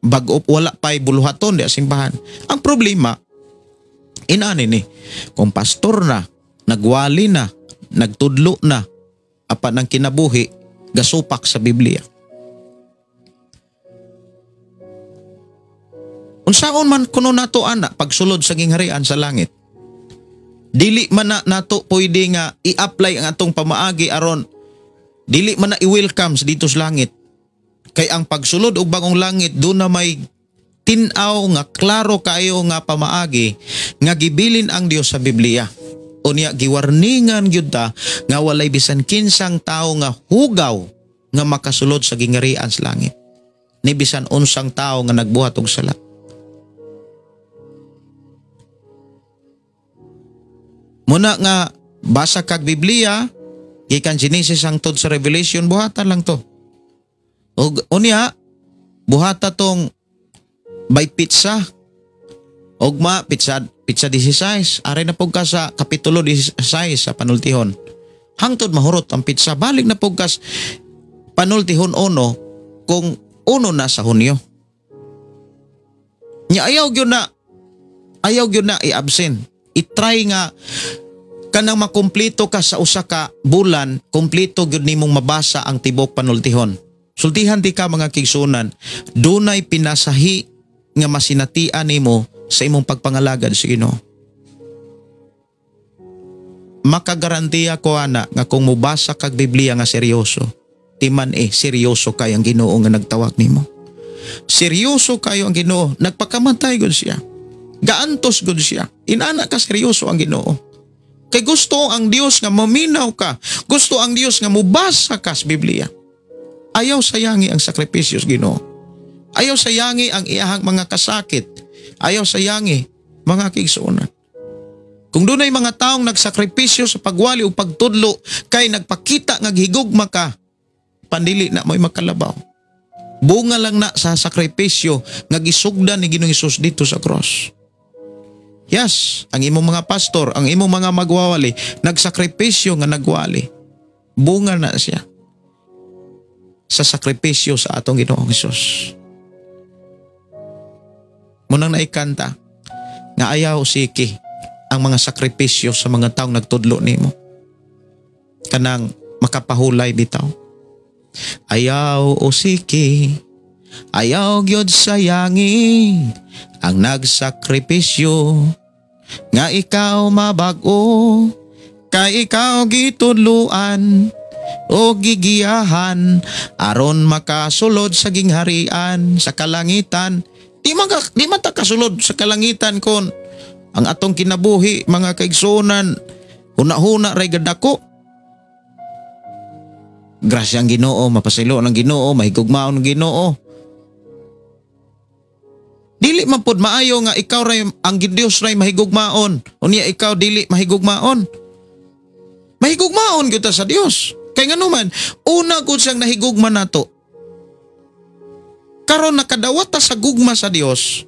Bag-o wala pa'y buluhaton di simbahan. Ang problema, inani ni, kung pastor na, nagwali na, nagtudlo na, apan ang kinabuhi, gasupak sa Biblia. Unsaon man kuno nato ana pagsulod sa gingharian sa langit. Dili man na nato pwede nga i-apply ang atong pamaagi aron dili man na i-welcome sa dito sa langit. Kay ang pagsulod og bagong langit doon na may tin-aw nga klaro kayo nga pamaagi nga gibilin ang Dios sa Biblia. Unya giwarningan gyud ta nga walay bisan kinsang tawo nga hugaw nga makasulod sa gingharian sa langit. Ni bisan unsang tawo nga nagbuhat og sala. Muna nga basa kag Biblia, gikan Genesis hangtod sa Revelation, buhatan lang to. Og unya, buhata tong by pizza. Ogma pizza 16. Aray na pugka sa kapitulo 16 sa panultihon. Hangtod mahurot ang pizza. Balik na pugkas panultihon 1 kung 1 na sa Hunyo. Nya ayaw gyud na i-absent. I-try nga kanang makumpleto ka sa usa ka bulan, kumpleto gyud nimong mabasa ang tibok panultihon. Sultihan di ka mga kigsunan, dunay pinasahi nga masinatian nimo sa imong pagpangalagad sa Ginoo. Makagarantiya ko ana nga kung mubasa kag Biblia nga seryoso, timan seryoso kay ang Ginoo nga nagtawag nimo. Seryoso kayo ang Ginoo, nagpakamatay gud siya. Gaantos gud siya. Inana ka seryoso ang Ginoo. Kay gusto ang Dios nga maminaw ka. Gusto ang Dios nga mubasa ka sa Biblia. Ayaw sayangi ang sakripisyo sa Ginoo. Ayaw sayangi ang iyahang mga kasakit. Ayaw sayangi mga kigsuonan. Kung dunay mga taong nagsakripisyo sa pagwali o pagtudlo kay nagpakita nga higugma ka, pandili na mo'y makalabaw. Bunga lang na sa sakripisyo nga gisugdan ni Ginoong Hesus dito sa cross. Yes, ang imong mga pastor, ang imong mga magwawali, nagsakripisyo nga nagwali. Bunga na siya sa sakripisyo sa atong Ginoong Hesus. Munang naikanta nga ayaw siki ang mga sakripisyo sa mga taong nagtudlo nimo. Kanang makapahulay bitaw. Ayaw o siki, ayaw gyud sayangi ang nagsakripisyo nga ikaw mabag-o, kay ikaw gitudluan o gigiyahan aron makasulod sa gingharian sa kalangitan. Di man ta kasulod sa kalangitan kon Ang atong kinabuhi mga kaigsunan, huna-huna ray gadako. Grasya ang Ginoo, mapasilo ng Ginoo, mahigugmaon ng Ginoo. Dili man pod maayo nga ikaw ray ang Dios ray mahigugmaon. Unya ikaw dili mahigugmaon. Mahigugmaon gyud ta sa Dios. Kay nganuman, una gud siyang nahigugma nato. Karon nakadawat ta sa gugma sa Dios.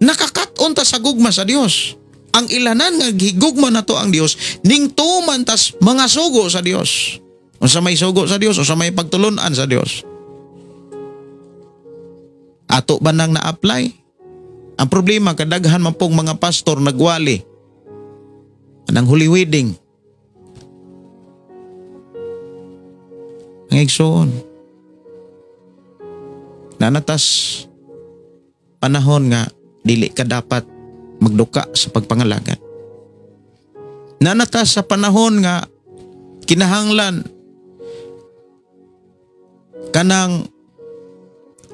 Nakakaton ta sa gugma sa Dios. Ang ilanan nga higugma nato ang Dios, ning tuman tas mga sugo sa Dios. Unsa may sugo sa Dios, unsa may pagtulunan sa Dios. Ato ba nang na-apply? Ang problema, kadaghan man pong mga pastor nagwali ng Holy Wedding. Ang igsoon. Nanatas panahon nga dili ka dapat magduka sa pagpangalagan. Nanatas sa panahon nga kinahanglan kanang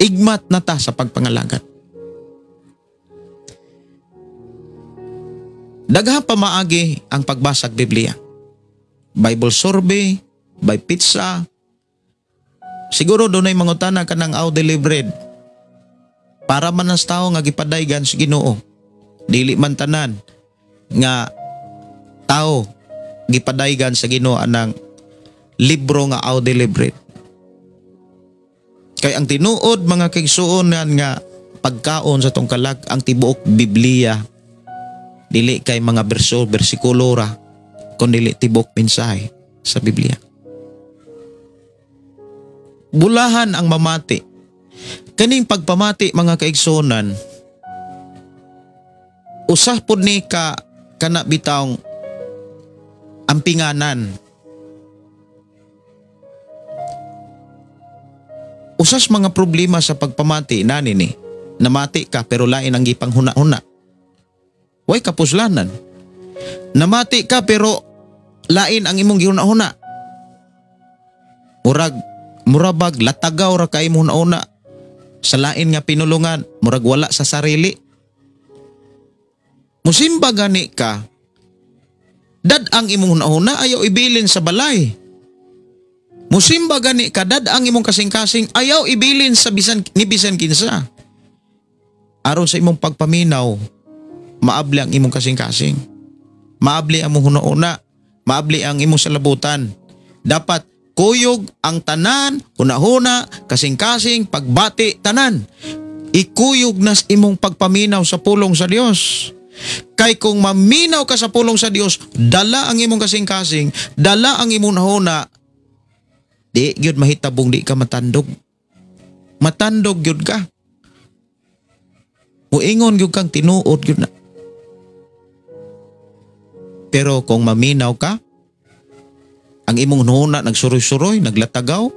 igmat na ta sa pagpangalagan. Daghang pamaagi ang pagbasag Biblia. Bible survey, by pizza. Siguro doon ay mangutana ka ng audible bread para man ang tao nga gipadaygan sa Ginoo. Dili man tanan nga tao gipadaygan sa Ginoo ng libro nga audible bread. Kay ang tinuod mga kaigsuonan nga pagkaon sa tong kalag ang tibuok Biblia. Dili kay mga bersikulo ra, kundi tibuok mensahe sa Biblia. Bulahan ang mamati. Kaning pagpamati mga kaigsuonan, usah pod ni ka kana bitawng ampinganan. Usas mga problema sa pagpamati nani ni. Namati ka pero lain ang gipang huna-huna. Way kapuslanan. Namati ka pero lain ang imong gihuna-huna. Murabag latagaw ra kay imong huna-huna. Sa lain nga pinulungan, murag wala sa sarili. Musimba gani ka. Dad ang imong huna-huna ayaw ibilin sa balay. Musimba gani kadad ang imong kasing-kasing ayaw ibilin sa bisan kinsa. Aron sa imong pagpaminaw, maabli ang imong kasing-kasing. Maabli ang imong huna-huna, maabli ang imong salabutan. Dapat kuyog ang tanan, huna-huna, kasing-kasing, pagbati, tanan. Ikuyog nas imong pagpaminaw sa pulong sa Dios. Kay kung maminaw ka sa pulong sa Dios, dala ang imong kasing-kasing, dala ang imong huna, di gyud mahitabong di ka matandog. Matandog gyud ka. Muingon gyud kang tinuod gyud na. Pero kung maminaw ka, ang imong huna nagsuroy-suroy, naglatagaw,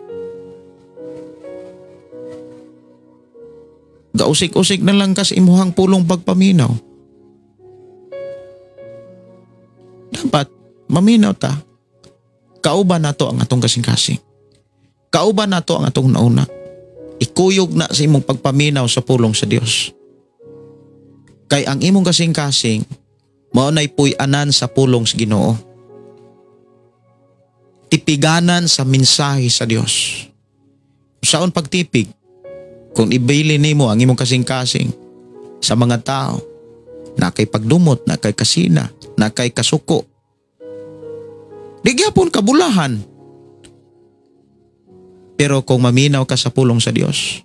gausik-usik na lang ka sa imuhang pulong pagpaminaw. Dapat maminaw ta. Kauban nato ang atong kasing-kasing. Kauban nato ang atong nauna. Ikuyog na sa imong pagpaminaw sa pulong sa Dios. Kay ang imong kasing-kasing mao nay puy-anan sa pulong sa Ginoo. Tipiganan sa mensahe sa Dios. Saon pagtipig kung ibili nimo ang imong kasing-kasing sa mga tao na kay pagdumot, na kay kasina, na kay kasuko. Di gyapon kabulahan. Pero kung maminaw ka sa pulong sa Dios,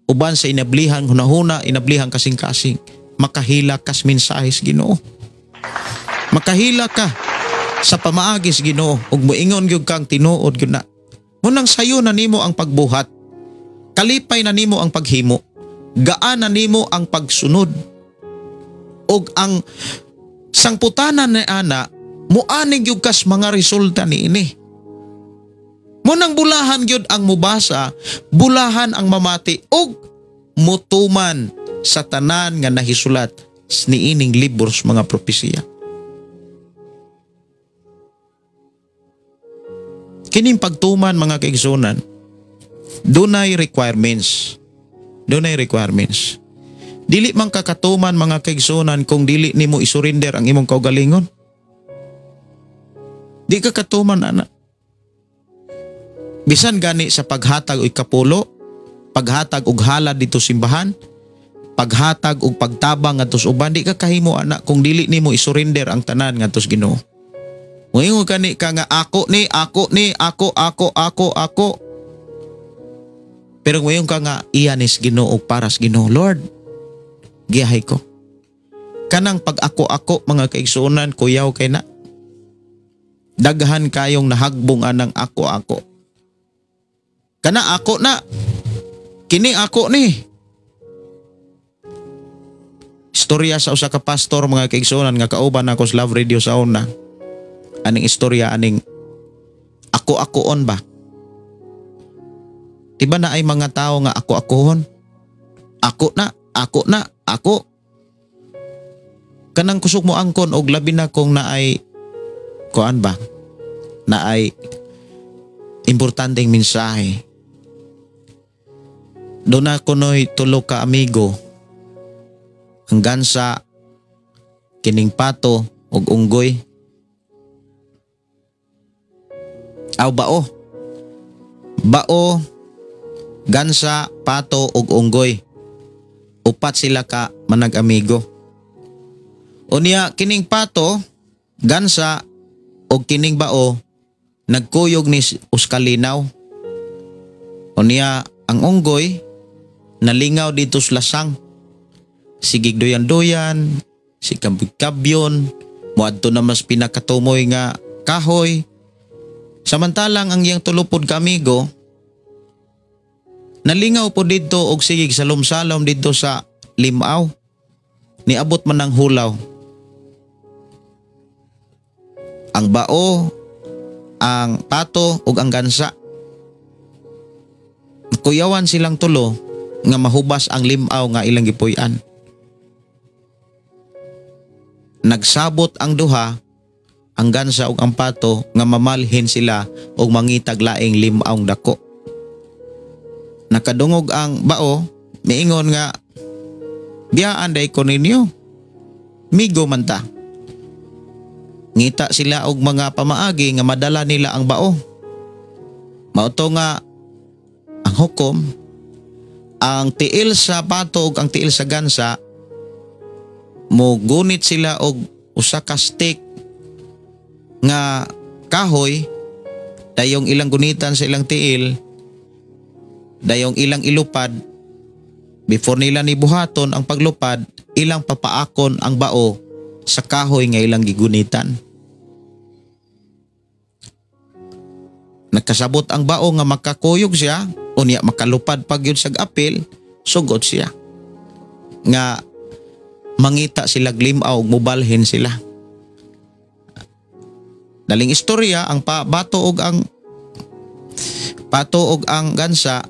uban sa inablihan hunahuna, inablihan kasing-kasing, makahila kas mensahe sa Ginoo. Makahila ka sa pamaagi sa Ginoo ug moingon gyud kang tinuod gyud na. Munang sayo na nimo ang pagbuhat. Kalipay na nimo ang paghimo. Gaan na nimo ang pagsunod. Og ang sangputanan ni ana muanig gyud kas mga resulta niini. Munang bulahan gyud ang mubasa, bulahan ang mamati og mutuman sa tanan nga nahisulat niining libros mga propesiya. Kining pagtuman mga kaigsunan, dunay requirements. Dunay requirements. Dili man kakatuman mga kaigsunan kung dili nimo isurrender ang imong kaugalingon. Di ka katuman ana. Bisan gani sa paghatag og kapulo, paghatag og halad dito simbahan, paghatag og pagtabang ngadto sa uban, di ka kahimo ana kung dili nimo isurrender ang tanan ngadto sa Ginoo. Moingon kani ka nga ako ni, ako. Pero ngayon ka nga iyanis Ginoo para sa Ginoo. Lord, giyahay ko. Kanang pag ako mga kaigsunan, kuyaw kay na. Daghan kayong nahagbong anang ako. Kana ako na. Kini ako ni. Istorya sa usa ka pastor mga kaigsunan nga kauban ako sa Love Radio sa una. Aning istorya aning ako-akoon ba? Diba na ay mga tao nga ako-akohon? Ako na. Kanang kusog mo angkon og labi na kung naay kuan ba? Naay importanteng mensahe. Doon na kunoy tulo ka amigo hanggang sa kining pato og unggoy. Aw bao, gansa, pato ug unggoy. Upat sila ka manag-amigo. Unya kining pato, gansa ug kining bao nagkuyog ni uskalinaw. Unya ang unggoy nalingaw dito sa lasang. Sigig doyan-doyan, si kabyon, muadto na mas pinakatumoy nga kahoy. Samantalang ang iyang tulupod ka amigo, nalingaw po dito og sigig salom-salom dito sa limaw. Niabot man ng hulaw. Ang bao, ang pato ug ang gansa. Kuyawan silang tulo nga mahubas ang limaw nga ilang gipuy-an. Nagsabot ang duha, ang gansa ug ang pato nga mamalhin sila og mangitag laing limaong dako. Nakadungog ang bao, miingon nga, biyaan day ko ninyo. Migo man ta. Ngita sila og mga pamaagi nga madala nila ang bao. Mauto nga ang hukom, ang tiil sa pato ug ang tiil sa gansa, mugunit sila og usa ka stick nga kahoy, dayong ilang gunitan sa ilang tiil, dayong ilang ilupad. Before nila nibuhaton ang paglupad, ilang papaakon ang bao sa kahoy nga ilang gigunitan. Nagkasabot ang bao nga makakuyog siya, unya makalupad pag yun sa apil, sugot siya. Nga mangita sila glimaw, mubalhin sila. Daling istorya, ang pato og ang gansa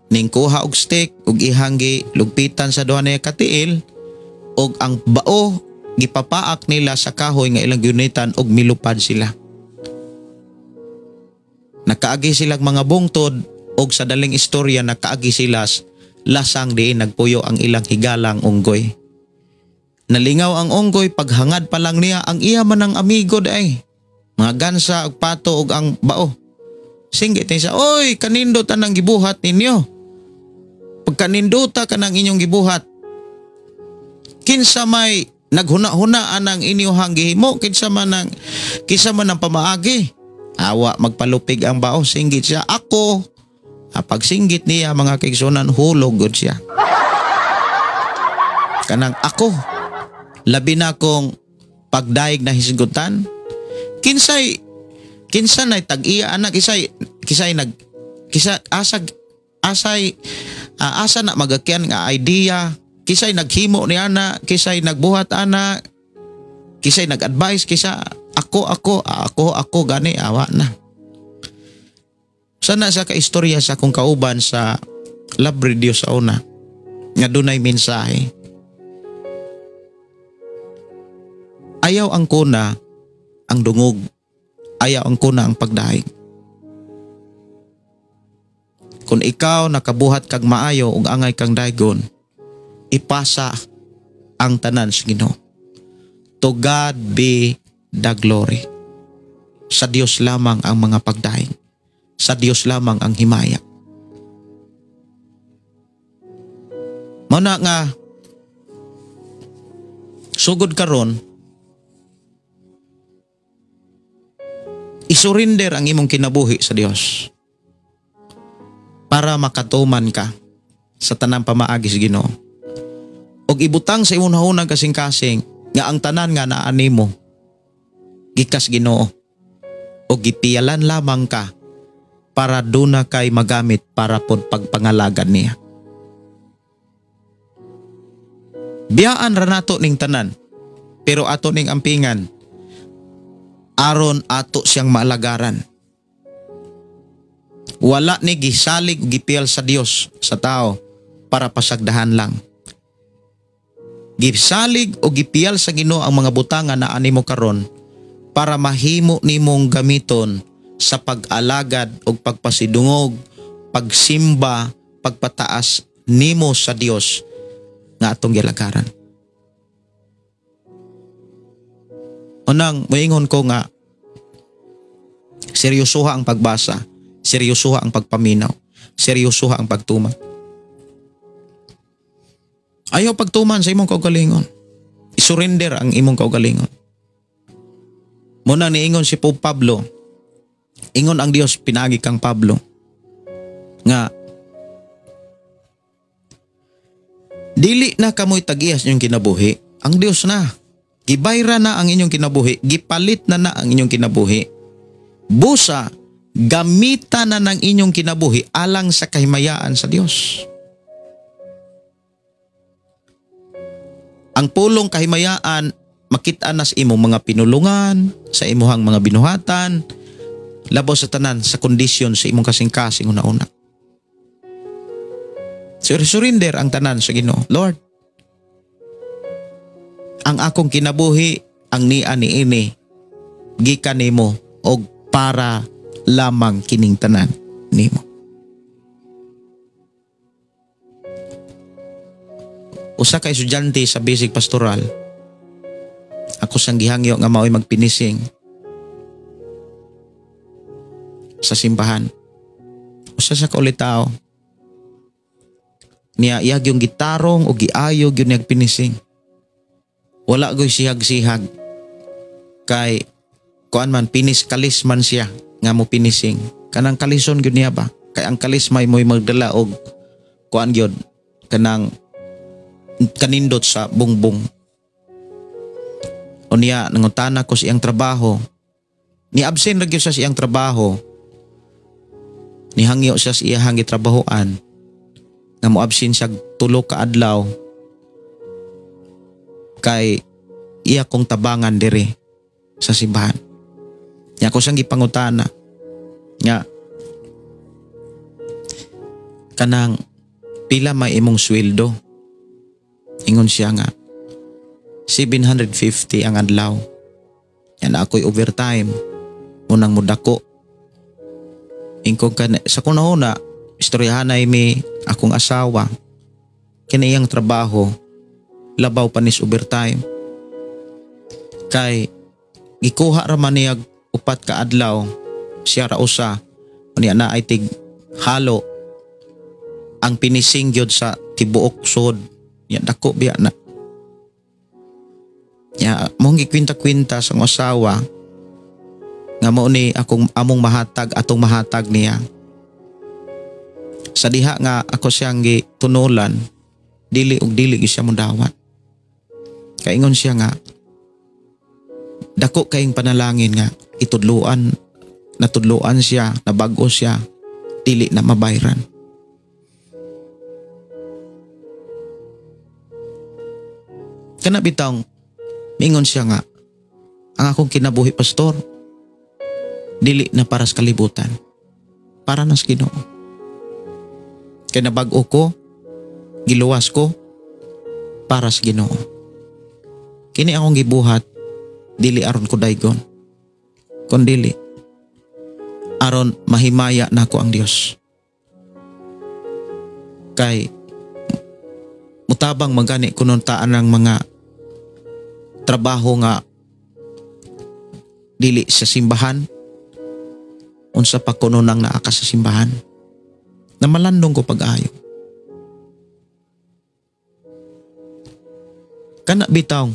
ning kuha og stick ug ihanggi lugpitan sa duha na katiil, og ang bao gipapaak nila sa kahoy nga ilang gunitan og milupad sila. Nakaagi silang mga bungtod og sa daling istorya nakaagi sila lasang diin nagpuyo ang ilang higalang unggoy. Nalingaw ang unggoy, paghangad pa lang niya ang iya man ang amigo day. Mga gansa ug pato ug ang bao. Singgit niya, oy, kanindot anang gibuhat ninyo. Pagkanindota kanang inyong gibuhat, kinsa may naghuna-huna anang inyong gihimo, kinsa man ang pamaagi. Awa magpalupig ang bao, singgit siya, ako. Pag singgit niya mga kaigsunan, hulog gud siya. Kanang ako, labi na kong pagdaig na hisgutan, kinsay na tag-iya anak, asa na magakyan nga idea, kisay naghimo ni ana, kisay nagbuhat ana, kisay nag-advise, kisa ako gani, awa na. Sana sa kaistorya sa akong kauban sa Love Radio sa una nga dunay mensahe. Ayaw ang kuna ang dungog, ayaw ang kuna ang pagdaig. Kung ikaw nakabuhat kag maayo ug angay kang daygon, ipasa ang tanan sa Ginoo. To God be the glory. Sa Dios lamang ang mga pagdaing. Sa Dios lamang ang himaya. Mao na nga sugod karon, isurrender ang imong kinabuhi sa Dios para makatuman ka sa tanang pamaagi sa Ginoo. Og ibutang sa imong hunahunang kasing-kasing nga ang tanan nga naa nimo gikas Ginoo, og gipiyalan lamang ka para duna kay magamit para pod pagpangalagan niya. Biyaan ra nato ning tanan, pero ato ning ampingan aron ato siyang maalagaran. Wala ni gisalig o gipiyal sa Dios sa tao para pasagdahan lang. Gisalig o gipiyal sa Ginoo ang mga butanga na animo karon para mahimo nimong gamiton sa pag-alagad o pagpasidungog, pagsimba, pagpataas nimo sa Dios nga atong gilagaran. Unang moingon ko nga seryosoha ang pagbasa, seryosoha ang pagpaminaw, seryosoha ang pagtuman. Ayaw pagtuman sa imong kaugalingon. Isurrender ang imong kaugalingon. Muna niingon si Pope Pablo, ingon ang Dios pinagi kang Pablo nga dili na kamoy tag-iyas inyong kinabuhi, ang Dios na. Gibayra na ang inyong kinabuhi, gipalit na ang inyong kinabuhi. Busa, gamita na ng inyong kinabuhi alang sa kahimayaan sa Dios. Ang pulong kahimayaan, makita na sa imong mga pinulungan, sa imuhang mga binuhatan, labaw sa tanan sa kondisyon sa imong kasing-kasing una-una. Surrender ang tanan sa Ginoo. Lord, ang akong kinabuhi, ang niini, gikan nimo og para lamang kining tanan nimo. Usa ka estudyante sa basic pastoral, ako sang gihangyo nga mao'y magpinising sa simbahan. Usa sa kaulitaw, niya iyag yung gitarong o giayog yung nagpinising. Wala go'y sihag-sihag. Kay kuan man pinis kalis man siya nga mo pinising. Kanang kalison gyud niya ba? Kay ang kalis may mo'y magdala og kuan gyud kanang kanindot sa bungbong. O niya nangutana ko siyang trabaho. Ni absent ra gyud sa siyang trabaho. Ni hangyo siya sa iyang gitrabahoan. Nga mo absent siya 3 ka adlaw kay iya kong tabangan diri sa simbahan. Nya ko siyang gipangutana nga kanang pila may imong sweldo. Ingon siya nga 750 ang adlaw. Yan ako'y overtime munang mudako. Ingkong sa kunahuna istoryahanay mi akong asawa kiniyang trabaho labaw panis overtime kay gikuha ra man niya 4 ka adlaw siya ra usa unya na ay tig halo ang pinising gyud sa tibuok sod ya dako biya na ya mong gikwinta-kwinta sa asawa nga mao ni among mahatag atong mahatag niya. Sa diha nga ako siyang gitunulan, dili siya mudawat. Kaingon siya nga, dako kayong panalangin nga, natudluan siya, nabago siya, dili na mabayran. Kana bitang, mingon siya nga, ang akong kinabuhi pastor, dili na para sa kalibutan, para na sa Ginoo. Kaya nabago ko, giluwas ko, para sa Ginoo. Kini akong gibuhat, dili aron ko daygon. Kundili, aron mahimaya na ko ang Dios. Kay, mutabang magani kununtaan ng mga trabaho nga dili sa simbahan, unsa pa kuno nang naa ka sa simbahan, na malandong ko pag-ayo. Kana bitaw,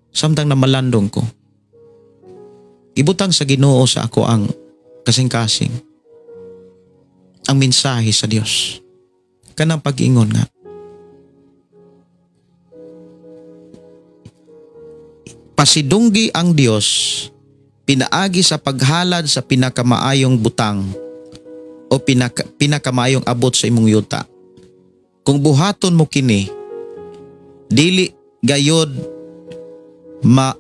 samtang na malandong ko, ibutang sa Ginoo sa ako ang kasing-kasing, ang mensahe sa Dios. Kanang pag-ingon nga, pasidunggi ang Dios, pinaagi sa paghalad sa pinakamaayong butang o pinakamaayong abot sa imong yuta. Kung buhaton mo kini, dili gayod mahutdan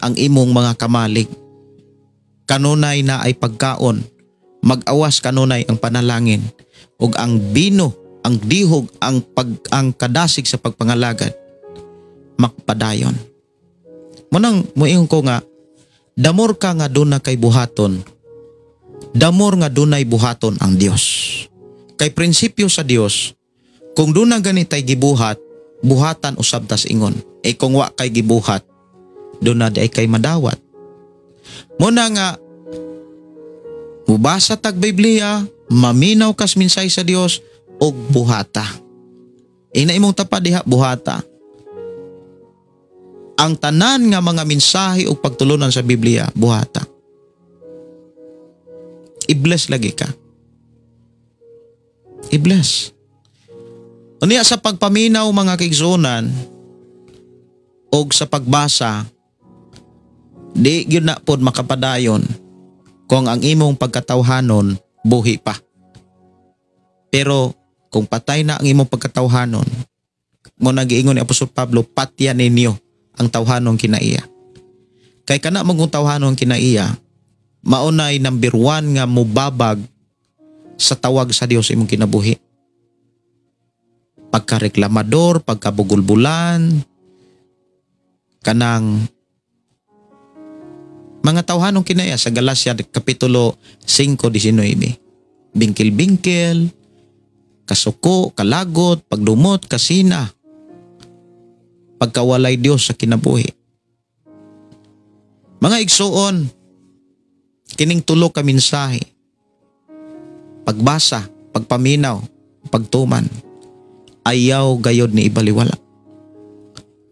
ang imong mga kamalig. Kanunay na ay pagkaon, mag-awas kanunay ang panalangin, ug ang bino, ang dihog, ang kadasig sa pagpangalagad, makpadayon. Munang muingon ko nga, damor ka nga doon na kay buhaton, damor nga dunay buhaton ang Dios. Kay prinsipyo sa Dios, kung doon na ganitay gibuhat, buhatan usab tas ingon. Kung wa kay gibuhat, doon na di ay kay madawat. Muna nga, mubasa tag Biblia, maminaw kas minsay sa Dios, og buhata. Ina imong tapad diha, buhata. Ang tanan nga mga mensahe o pagtulunan sa Biblia, buhata. I-bless lagi ka. I-bless. Unya sa pagpaminaw mga kaigsunan o sa pagbasa, di yun na pod makapadayon kung ang imong pagkatawhanon buhi pa. Pero kung patay na ang imong pagkatawhanon, mo nagiingon ni Apostol Pablo, patya ninyo ang tawhanon kinaiya. Kay kana mong tawhanon kinaiya, maunay number 1 nga mubabag sa tawag sa Dios imong kinabuhi. Pagkareklamador, pagkabugulbulan, kanang mga tawhanong kinaya sa Galacia Kapitulo 5:19. Bingkil-bingkil, kasuko, kalagot, pagdumot, kasina, pagkawalay Dios sa kinabuhi. Mga igsuon, kining tulo ka mensahe, pagbasa, pagpaminaw, pagtuman, ayaw gayod ni ibaliwala.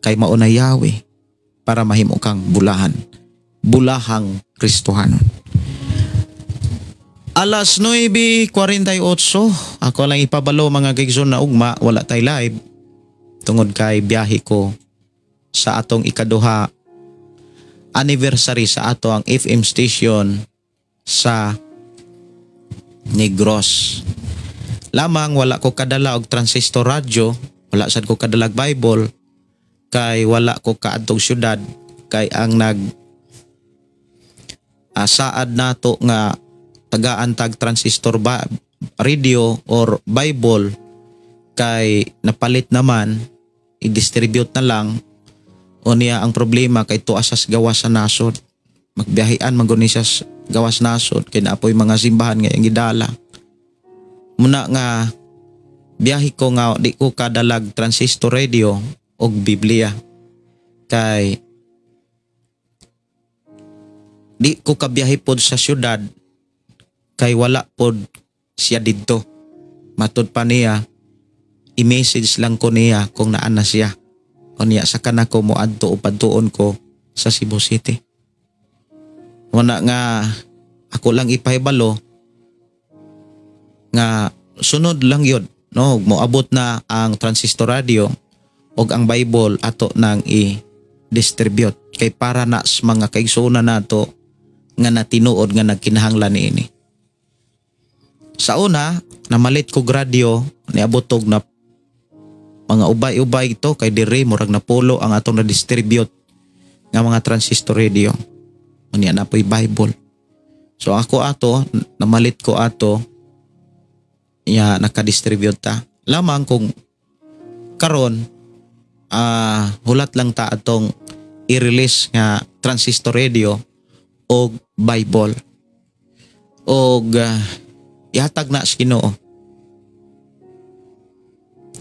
Kay mauna Yahweh para mahimo kang bulahang Kristohanon. Alas 9:48, ako lang ipabalo mga kaigsoon na ugma, wala tay live. Tungod kay biyahe ko sa atong ikaduha anniversary sa ato ang FM station sa Negros. Lamang wala ko kadala og transistor radio, wala sad ko kadalag Bible, kay wala ko kaadtong syudad, kay ang saad nato nga tagaan tag transistor radio or Bible, kay napalit naman, i-distribute na lang. O niya ang problema kay tuas sa gawas sa nasod, magbiyahian maguni sa gawas nasod, kay naapoy mga simbahan nga ang gidala. Muna nga biyahe ko nga di ko kadalag transistor radio og Biblia, kay di ko kabiyahe pod sa syudad, kay wala pod siya didto. Matud pa niya, i-message lang ko niya kung naan na siya. O niya sa kanako mo adto o padtuon ko sa Cebu City. Wala nga ako lang ipahibalo nga sunod lang yun, no? Moabot na ang transistor radio o ang Bible ato nang i-distribute, kay para na sa mga kaigsunan nato nga natinuod nga nagkinahanglan niini. Sa una, namalit ko radio, niabotog na mga ubay-ubay ito, kay dire murag na polo ang atong na-distribute nga mga transistor radio. Unya na po'y Bible. So ako ato, namalit ko ato, nakadistribute ta. Lamang kung karon, hulat lang ta atong i-release nga transistor radio o Bible. O ihatag na sa Ginoo.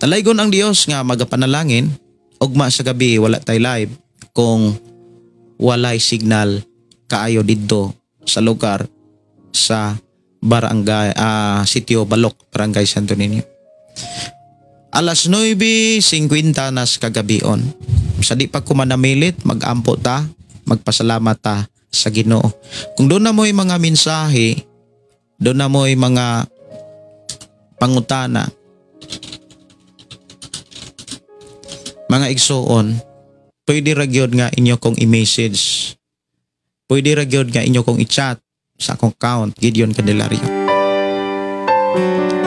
Dalaygon ang Dios nga magapanalangin, ugma sa gabi wala tay live kung walay signal kaayo didto sa lugar sa barangay Sitio Balok, Barangay Santo Niño. Alas 9:50 nas kagabion. Sa di pa ko manamilit, mag-ampo ta, magpasalamat ta sa Ginoo. Kung doon na mo'y mga mensahe, doon na mo'y mga pangutana, mga igsoon, pwede ra gyud nga inyo kong i-message. Pwede ra gyud nga inyo kong i-chat sa akong account, Gideon Candelario.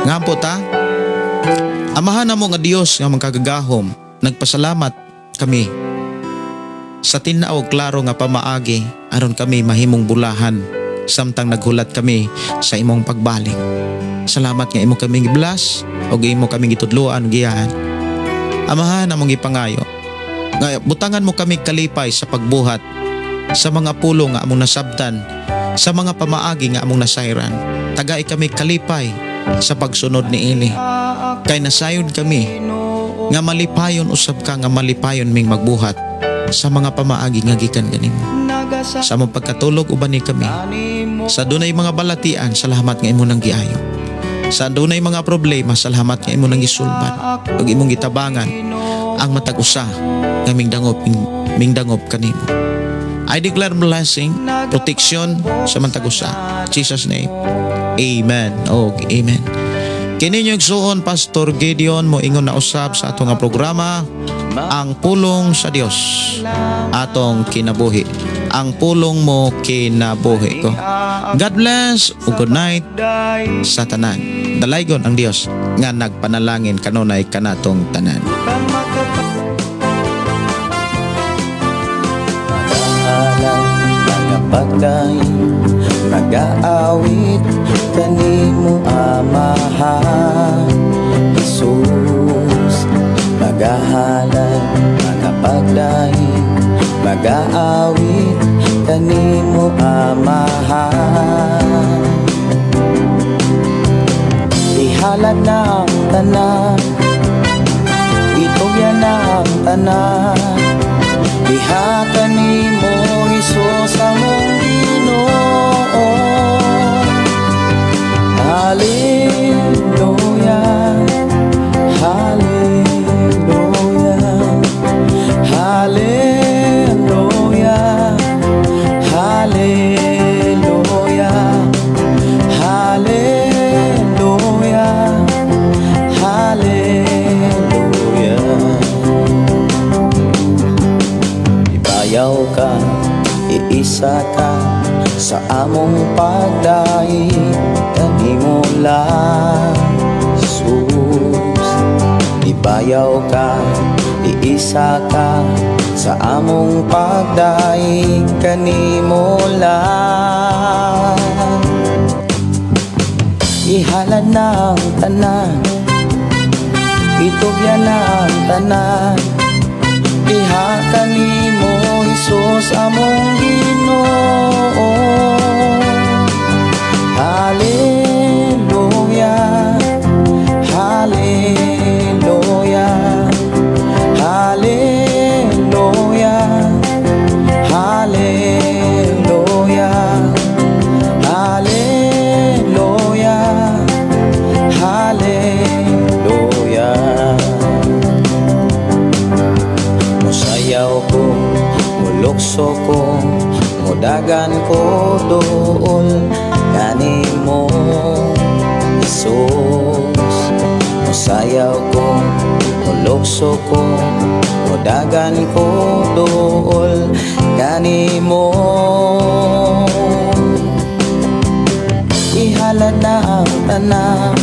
Ngampo ta, amahan na mo nga Dios nga magkagagahom, nagpasalamat kami sa tinaw klaro nga pamaagi aron kami mahimong bulahan samtang naghulat kami sa imong pagbalik. Salamat nga imo kaming giblas o imo kaming gitudloan giyahan. Amahan among ipangayo nga butangan mo kami kalipay sa pagbuhat sa mga pulong nga among nasabtan, sa mga pamaagi nga among nasayran. Tagay kami kalipay sa pagsunod ni ini. Kay nasayod kami nga malipayon usab ka nga malipayon ming magbuhat sa mga pamaagi nga gikan kanimo. Sa among pagkatulog uban ni kami. Sa dunay mga balatian, salamat nga imo nang giayo. Sa dunay mga problema, salamat nga imo nang gisulban. Ug imong gitabangan ang matag usa nga mingdangop kanimo. I declare blessing, protection sa matag usa. Jesus name. Amen. Amen. Kini niyo igsuon Pastor Gideon mo ingon na usab sa atong nga programa, ang pulong sa Dios atong kinabuhi. Ang pulong mo kinabuhi ko. God bless ug good night sa tanan. Dalaygon ang Dios nga nagpanalangin kanunay kanatong tanan. Pagdaing nag-aawit kanimo amahan Jesus, magahalan mga pagdaing mag-aawit kanimo amahan. Ihalad na ang tanan, itugyan na ang tanan, diha kanimo Jesus among Ginoo. Hallelujah, hallelujah, hallelujah, hallelujah, hallelujah, hallelujah. Ibayaw ka, iisa ka sa among pagdaig kanimo lang Jesus. Ibayaw ka, iisa ka sa among pagdaig kanimo lang. Ihalad na ang tanan, itugyan na ang tanan, diha kanimo Jesus among Ginoo. Hallelujah, hallelujah, hallelujah, hallelujah, hallelujah, hallelujah. Musayaw ko, mulukso ko, mudagan ko dool kanimo Jesus. Musayaw ko, mulukso ko, mudagan ko dool kanimo. Ihalad na ang tanan,